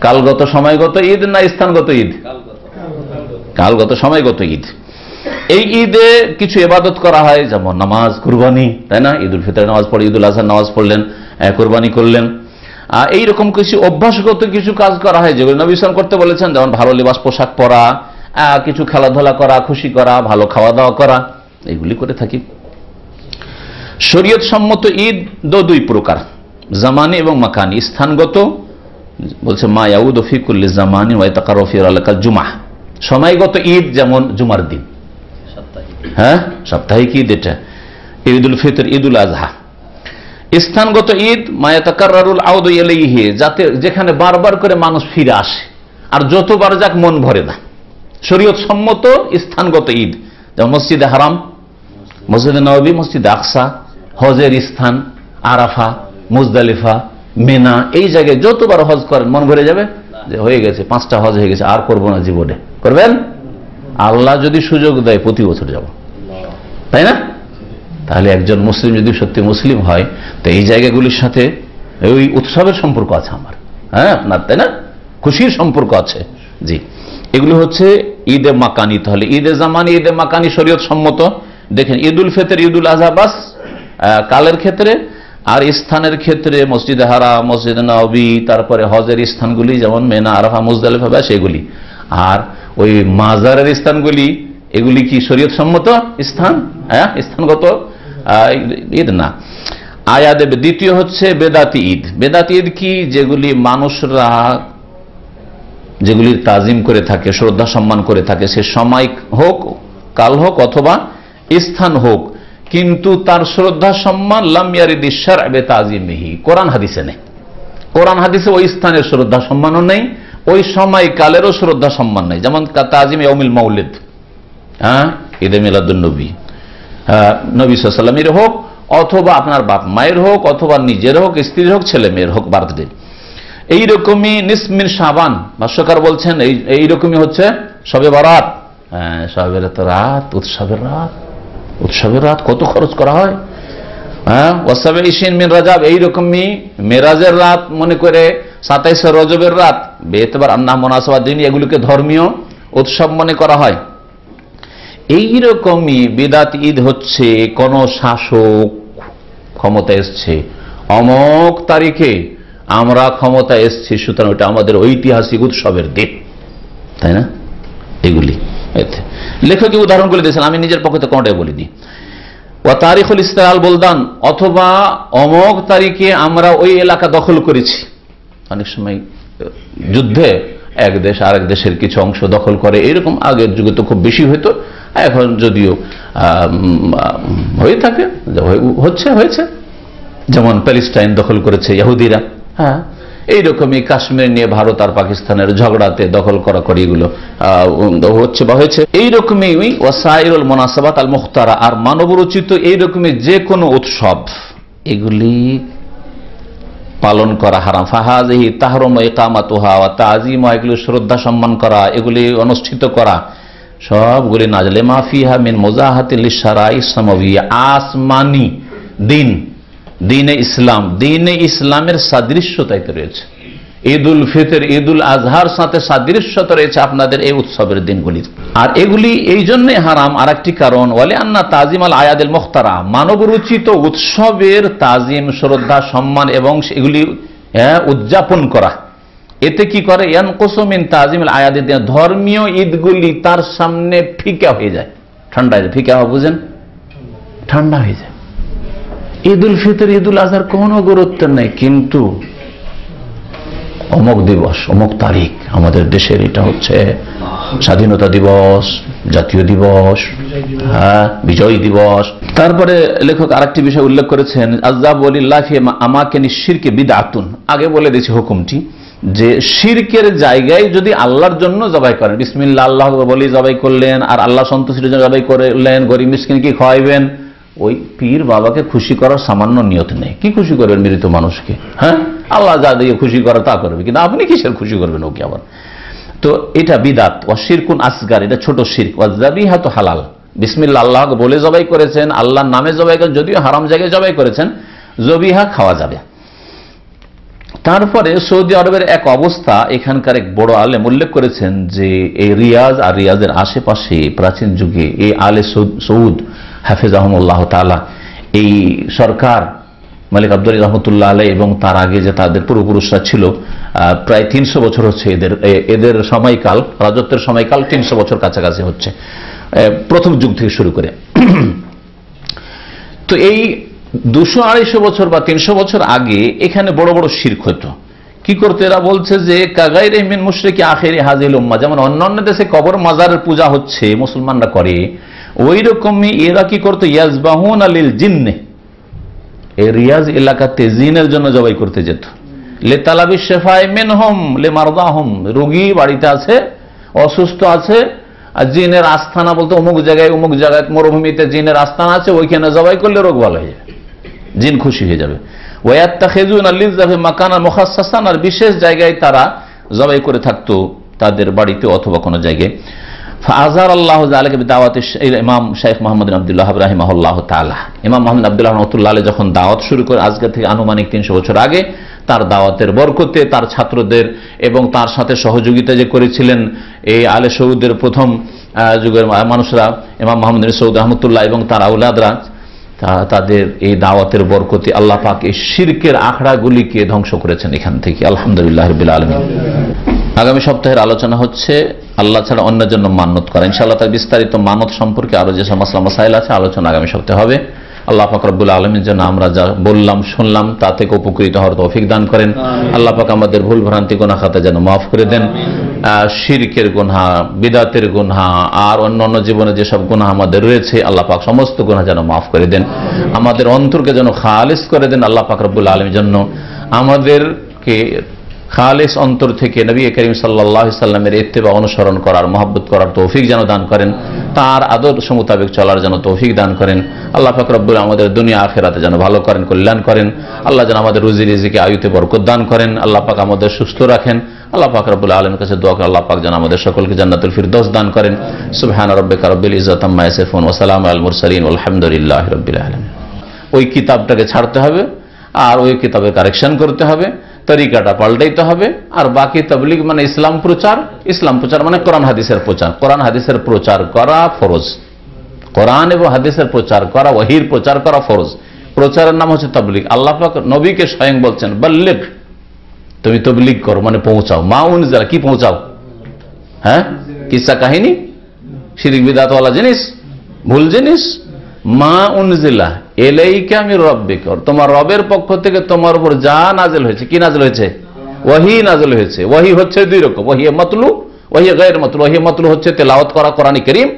কালগত সময়গত ঈদ না স্থানগত ঈদ? কালগত সময়গত ঈদ। এই ঈদে কিছু ইবাদত করা হয়, যেমন নামাজ, কুরবানি, তাই না? ঈদ উল ফিতর নামাজ পড়ে, ঈদ উল আযহার নামাজ পড়লেন, কুরবানি করলেন। এইরকম কিছু অভ্যাসগত কিছু কাজ করা হয় যেগুলো নবী সাল্লাল্লাহু আলাইহি ওয়াসাল্লাম করতে বলেছেন, যেমন ভালো লিবাস পোশাক পরা, কিছু খেলাধুলা করা, খুশি করা, ভালো খাওয়া দাওয়া করা, এগুলি করে থাকি। শরীয়ত সম্মত ঈদ দুই প্রকার, জামানি এবং মাকানি। স্থানগত বলছে মা ইয়াউদু ফি কুল্লি জামানি ওয়া ইয়াতাকাররাবু ফি আলাকাল জুমআহ। সময়গত ঈদ যেমন জুমার দিন, হ্যাঁ, সাপ্তাহিক ঈদ, এটা ঈদ উল ফিতর, ঈদ উল আযহা। স্থানগত ঈদ মা ইয়াতাকাররারুল আউদু ইলাইহি, যাতে যেখানে বারবার করে মানুষ ফিরে আসে, আর যতবার যাক মন ভরে না। শরীয়ত সম্মত স্থানগত ঈদ যেমন মসজিদে হারাম, মসজিদে নববী, মসজিদে আকসা, হজের স্থান আরাফা, মুজদালিফা, মিনা, এই জায়গায় যতবার হজ করেন মন ভরে যাবে যে হয়ে গেছে, 5টা হজ হয়ে গেছে, আর করবো না জীবনে। করবেন? আল্লাহ যদি সুযোগ দেয় প্রতি বছর যাব, তাই না? তাহলে একজন মুসলিম যদি সত্যি মুসলিম হয় তো এই জায়গাগুলির সাথে ওই উৎসবের সম্পর্ক আছে আমার, হ্যাঁ, আপনার, তাই না? খুশির সম্পর্ক আছে। জি, এগুলো হচ্ছে ঈদে মাকানি। তাহলে ঈদে জামানি, ঈদে মাকানি শরীয়ত সম্মত। দেখেন ঈদ উল ফিতর, ঈদ উল আযহা বাস কালের ক্ষেত্রে, আর স্থানের ক্ষেত্রে মসজিদে হারাম, মসজিদে নববী, তারপরে হজের স্থানগুলি যেমন মেনা, আরাফা, মুজদালিফা, সেগুলি। আর ওই মাজারের স্থানগুলি এগুলি কি শরীয়ত সম্মত স্থান? হ্যাঁ, স্থানগত ঈদ না। আয়া দেবে। দ্বিতীয় হচ্ছে বেদাতি ঈদ। বেদাতি ঈদ কি? যেগুলি মানুষরা যেগুলির তাজিম করে থাকে, শ্রদ্ধা সম্মান করে থাকে, সে সময় হোক, কাল হোক অথবা স্থান হোক, কিন্তু তার শ্রদ্ধা সম্মান লাম ইয়ারিদি শার'আ বিতাজিমিহি, কোরআন হাদিসে নেই। কোরআন হাদিসে ওই স্থানের শ্রদ্ধা সম্মানও নেই, ওই সময় কালেরও শ্রদ্ধা সম্মান নেই। যেমন তাজিম ইয়াউমিল মাউলিদ, হ্যাঁ, ঈদে মিলাদুন নবী, নবী সাল্লাল্লাহু আলাইহি ওয়াসাল্লামের হোক অথবা আপনার বাপ মায়ের হোক অথবা নিজের হোক, স্ত্রীর হোক, ছেলে মেয়ের হোক বার্থডে। এইরকমই নিসমিন শাবান, ভাষ্যকার বলছেন এইরকমই হচ্ছে শবে বরাত। হ্যাঁ, শবে রাত, উৎসবের রাত, উৎসবের রাত কত খরচ করা হয়। হ্যাঁ, ওয়াসাবিশিন মিন রাজাব, এইরকমই মেরাজের রাত মনে করে 27 রজবের রাত, বেতবার আন্না মুনাসাবাত দিন, এগুলোকে ধর্মীয় উৎসব মনে করা হয়। এইরকমই বিদাত ঈদ হচ্ছে কোন শাসক ক্ষমতা এসছে, অমুক তারিখে আমরা ক্ষমতা এসছি, সুতরাং ওটা আমাদের ঐতিহাসিক উৎসবের দিন, তাই না? এগুলি লেখক উদাহরণগুলি দিয়েছেন, আমি নিজের পক্ষে তো কোনটাই বলিনি। ওয়া তারিখুল ইস্তিলাল বুলদান, অথবা অমুক তারিখে আমরা ওই এলাকা দখল করেছি। অনেক সময় যুদ্ধে এক দেশ আরেক দেশের কিছু অংশ দখল করে, এরকম আগের যুগে তো খুব বেশি হইতো, এখন যদিও হয়ে থাকে, হয়েছে। যেমন প্যালেস্টাইন দখল করেছে ইহুদিরা। হ্যাঁ, এইরকমই কাশ্মীর নিয়ে ভারত আর পাকিস্তানের ঝগড়াতে দখল করা করি এগুলো হচ্ছে বা হয়েছে। এইরকমই ওয়াসাইরুল মুনাসাবাত আল মুখতারা, আর মানবরচিত এইরকমই যে কোনো উৎসব এগুলি পালন করা হারাম। ফাহাজিহি তাহরুম ইকামাতুহা ওয়া তাযীমা, এগুলি শ্রদ্ধা সম্মান করা, এগুলি অনুষ্ঠিত করা সবগুলি নাজলে মাফিহা মিন মুজাহাতিল লিশরাইস সামাবিয়্যা, আসমানি দিন, দ্বীনে ইসলাম, দ্বীনে ইসলামের সাদৃশ্যতাইতে রয়েছে। ঈদ উল ফিতর, ঈদ উল আজহার সাথে সাদৃশ্যতা রয়েছে আপনাদের এই উৎসবের দিনগুলির। আর এগুলি এই জন্যই হারাম, আর একটি কারণ ওয়ালি আন্না তাজিম আল আয়াদিল মুখতারা, মানবরচিত উৎসবের তাজিম, শ্রদ্ধা সম্মান এবং এগুলি উদযাপন করা, এতে কি করে ইয়ানকুসু মিন তাজিম আল আয়াদিদ, ধর্মীয় ঈদগুলি তার সামনে ফিকা হয়ে যায়, ঠান্ডা হয়ে যায়। ফিকা বুঝেন? ঠান্ডা হয়ে যায়। ঈদ উল ফিতর, ঈদ উল আজহার কোনো গুরুত্ব নেই, কিন্তু অমুক দিবস, অমুক তারিখ, আমাদের দেশের এটা হচ্ছে স্বাধীনতা দিবস, জাতীয় দিবস, হ্যাঁ, বিজয় দিবস। তারপরে লেখক আরেকটি বিষয় উল্লেখ করেছেন, আযযাব ওয়ালিল্লাহি ফি আমাকিনি শিরকি বিদআতুন। আগে বলে দিয়েছি হুকুমটি, যে শিরকের জায়গায় যদি আল্লাহর জন্য জবাই করেন, বিসমিল্লাহ আল্লাহ বলি জবাই করলেন, আর আল্লাহ সন্তুষ্টির জন্য জবাই করলেন, গরিব মিসকিনকে খাওয়াইবেন, ওই পীর বাবাকে খুশি করার সামান্য নিয়ত নেই। কি খুশি করবেন মৃত মানুষকে? হ্যাঁ, আল্লাহ যা দিয়ে খুশি করে তা করবে, কিন্তু আপনি কিসের খুশি করবেন ওকে আবার? তো এটা বিদাত, ওয়া শিরকুন আসগার, এটা ছোট শিরক। ওয়া যাবিহাতু হালাল, বিসমিল্লাহ আল্লাহ বলে জবাই করেছেন, আল্লাহর নামে জবাই করেছেন, যদিও হারাম জায়গায় জবাই করেছেন, জবিহা খাওয়া যাবে। তারপরে সৌদি আরবের এক অবস্থা, এখানকার এক বড় আলেম উল্লেখ করেছেন যে এই রিয়াজ আর রিয়াজের আশেপাশে প্রাচীন যুগে এই আলে সৌদ হাফিজাহুমুল্লাহ তাআলা, এই সরকার মালিক আব্দুল রহমতুল্লাহ আলাই এবং তার আগে যে তাদের পূর্বপুরুষরা ছিল, প্রায় 300 বছর হচ্ছে এদের সময়কাল, রাজত্বের সময়কাল 300 বছর কাছাকাছি হচ্ছে, প্রথম যুগ থেকে শুরু করে। তো এই 200-250 বছর বা 300 বছর আগে এখানে বড় বড় শিরক হতো। কি করতে? এরা বলছে যে কাগাইরে মিন মুশরিকি আখিরি হাযিল উম্মাহ, যেমন অন্যান্য দেশে কবর মাজারের পূজা হচ্ছে, মুসলমানরা করে, ওই রকমই এরা কি করতো, ইয়াজবাহুনা লিল জিন্নে, এই রিয়াজ এলাকাতে জিনের জন্য জবাই করতে যেত। লিতালাবি শিফায়ে মিনহুম লিমারদাহুম, রোগী বাড়িতে আছে, অসুস্থ আছে, আর জিনের আস্থানা বলতে অমুক জায়গায় মরুভূমিতে জিনের আস্থানা আছে, ওইখানে জবাই করলে রোগ ভালো হয়ে যাবে, জিন খুশি হয়ে যাবে। ওয়ায়াত্তাখিযুনা লিযযাফি মাকানান মুখাসসাসান, আর বিশেষ জায়গায় তারা জবাই করে থাকতো তাদের বাড়িতে অথবা কোনো জায়গায়। ফাআযার আল্লাহু যালিকা বিদাওয়াতি ইমাম শাইখ মুহাম্মদ বিন আব্দুল্লাহ রাহিমাহুল্লাহ তাআলা, ইমাম মুহাম্মদ আব্দুল্লাহ রাহমাতুল্লাহ আলাইহি যখন দাওয়াত শুরু করে আজকে থেকে আনুমানিক 300 বছর আগে, তার দাওয়াতের বরকতে তার ছাত্রদের এবং তার সাথে সহযোগিতা যে করেছিলেন এই আলে সৌদের প্রথম যুগের মানুষরা, ইমাম মুহাম্মদ বিন সৌদ রাহমাতুল্লাহ এবং তার আওলাদরা, তাদের এই দাওয়াতের বরকতে আল্লাহ পাক এই শিরকের আখড়াগুলিকে ধ্বংস করেছেন এখান থেকে, আলহামদুলিল্লাহ রাব্বিল আলামিন। আগামী সপ্তাহের আলোচনা হচ্ছে আল্লাহ ছাড়া অন্যের জন্য মান্নত করা। ইনশাআল্লাহ তার বিস্তারিত মানত সম্পর্কে আরো যে মাসলা মাসাইল আছে আলোচনা আগামী সপ্তাহে হবে। আল্লাহ পাক রব্বুল আলামিন যেন আমরা যা বললাম শুনলাম তা থেকে উপকৃত হওয়ার তৌফিক দান করেন। আল্লাহ পাক আমাদের ভুল ভ্রান্তি গুনাহ খাতা যেন মাফ করে দেন। শিরকের গুনাহ, বিদআতের গুনাহ আর অন্যান্য জীবনে যেসব গুনাহ আমাদের রয়েছে আল্লাহ পাক সমস্ত গুনাহ যেন মাফ করে দেন। আমাদের অন্তরকে যেন খালিস করে দেন। আল্লাহ পাক রব্বুল আলামিন যেন আমাদেরকে খালিস অন্তর থেকে নবী করিম সাল্লাল্লাহু আলাইহি সাল্লামের ইত্তেবা অনুসরণ করার, মহব্বত করার তৌফিক যেন দান করেন। তার আদর্শ মোতাবেক চলার যেন তৌফিক দান করেন। আল্লাহ পাক রব্বুল আমাদের দুনিয়া আখিরাতে যেন ভালো করেন, কল্যাণ করেন। আল্লাহ যেন আমাদের রুজি রিজিকে আয়ুতে বরকত দান করেন। আল্লাহ পাক আমাদের সুস্থ রাখেন। আল্লাহ পাক রব্বুল আলামিনের কাছে দোয়া করি আল্লাহ পাক যেন আমাদের সকলকে জান্নাতুল ফিরদৌস দান করেন। সুবহান রাব্বিকা রাব্বিল ইজ্জাতি আম্মা ইয়াসিফুন ওয়া সালামুন আলাল মুরসালিন ওয়ালহামদুলিল্লাহি রাব্বিল আলামিন। ওই কিতাবটাকে ছাড়তে হবে আর ওই কিতাবের কারেকশন করতে হবে, তরিকাটা পাল্টাইতে হবে। আর বাকি তাবলীগ মানে ইসলাম প্রচার মানে কোরআন হাদিসের প্রচার। কোরআন হাদিসের প্রচার করা ফরজ, কোরআন এবং হাদিসের প্রচার করা, ওহীর প্রচার করা ফরজ। প্রচারের নাম হচ্ছে তাবলীগ। আল্লাহ পাক নবীকে স্বয়ং বলছেন বাল্লিগ, তুমি তাবলীগ করো মানে পৌঁছাও। মা উনজিলা, কি পৌঁছাও? হ্যাঁ, কিসসা কাহিনী, শিরক বিদআত ওয়ালা জিনিস, ভুল জিনিস। মা উনজিলা ইলাইকা মির রাব্বিকা, তোমার রবের পক্ষ থেকে তোমার উপর যা নাযিল হয়েছে। কি নাযিল হয়েছে? ওহী নাযিল হয়েছে। ওহী হচ্ছে দুই রকম, ওহী মাতলু, ওহী গায়র মাতলু। ওহী মাতলু হচ্ছে তেলাওয়াত করা কোরআন কারীম,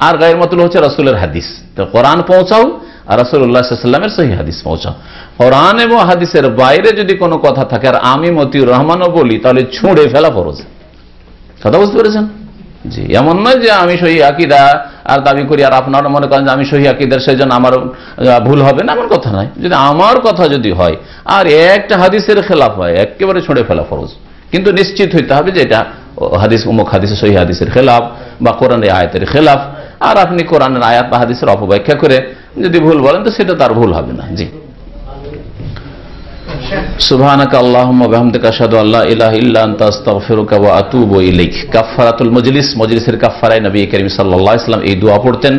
আর গায়র মাতলু হচ্ছে রাসূলের হাদিস। তো কোরআন পৌঁছাও আর রাসূলুল্লাহ সাল্লাল্লাহু আলাইহি ওয়াসাল্লামের সহিহ হাদিস পৌঁছাও। কোরআন এবং হাদিসের বাইরে যদি কোনো কথা থাকে আর আমি মতিউর রহমানও বলি তাহলে ছুঁড়ে ফেলা ফরজ। কথা বুঝতে পেরেছেন? জি, এমন নয় যে আমি সহি আকীদা আর দাবি করি আর আপনারা মনে করেন যে আমি সহি আকীদার, সেজন্য আমার ভুল হবে না, এমন কথা নয়। যদি আমার কথা যদি হয় আর একটা হাদিসের খেলাফ হয় একেবারে ছুঁড়ে ফেলা ফরজ। কিন্তু নিশ্চিত হইতে হবে যে এটা হাদিস অমুক হাদিসে সহি হাদিসের খেলাফ বা কোরআনের আয়াতের খেলাফ। আর আপনি কোরআনের আয়াত বা হাদিসের অপব্যাখ্যা করে যদি ভুল বলেন তো সেটা তার ভুল হবে না। জি, সুবহানাকা আল্লাহুম্মা ওয়া বিহামদিকা আশহাদু আল্লা ইলাহা ইল্লা আনতা আস্তাগফিরুকা ওয়া আতুবু ইলাইক। কাফফারাতুল মজলিস, মজলিসের কাফফারায় নবী করিম সাল্লাল্লাহু আলাইহি ওয়াসাল্লাম এই দোয়া পড়তেন।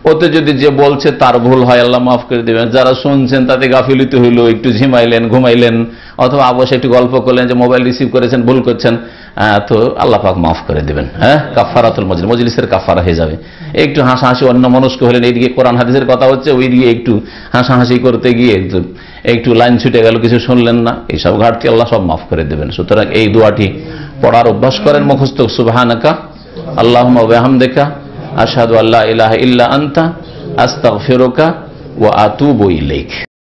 ওতে যদি যে বলছে তার ভুল হয় আল্লাহ মাফ করে দেবেন। যারা শুনছেন তাতে গাফিলতি হইলো, একটু ঝিমাইলেন, ঘুমাইলেন, অথবা আবশ্যক একটু গল্প করলেন যে মোবাইল রিসিভ করেছেন, ভুল করছেন, তো আল্লাহ পাক মাফ করে দেবেন। হ্যাঁ, কাফফারাতুল মজলিস, মজলিসের কাফফারা হয়ে যাবে। একটু হাসাহাসি, অন্য মনস্ক হলেন, এইদিকে কোরআন হাদিসের কথা হচ্ছে, ওইদিকে একটু হাসাহাসি করতে গিয়ে একটু লাইন ছুটে গেল, কিছু শুনলেন না, এইসব ঘাটতি আল্লাহ সব মাফ করে দেবেন। সুতরাং এই দোয়াটি পড়ার অভ্যাস করেন মুখস্থ। সুবহানাকা আল্লাহুম্মা ওয়া বিহামদিকা আশহাদু আল্লা ইলাহা ইল্লা আনতা আস্তাগফিরুকা ওয়া আতুবু ইলাইক।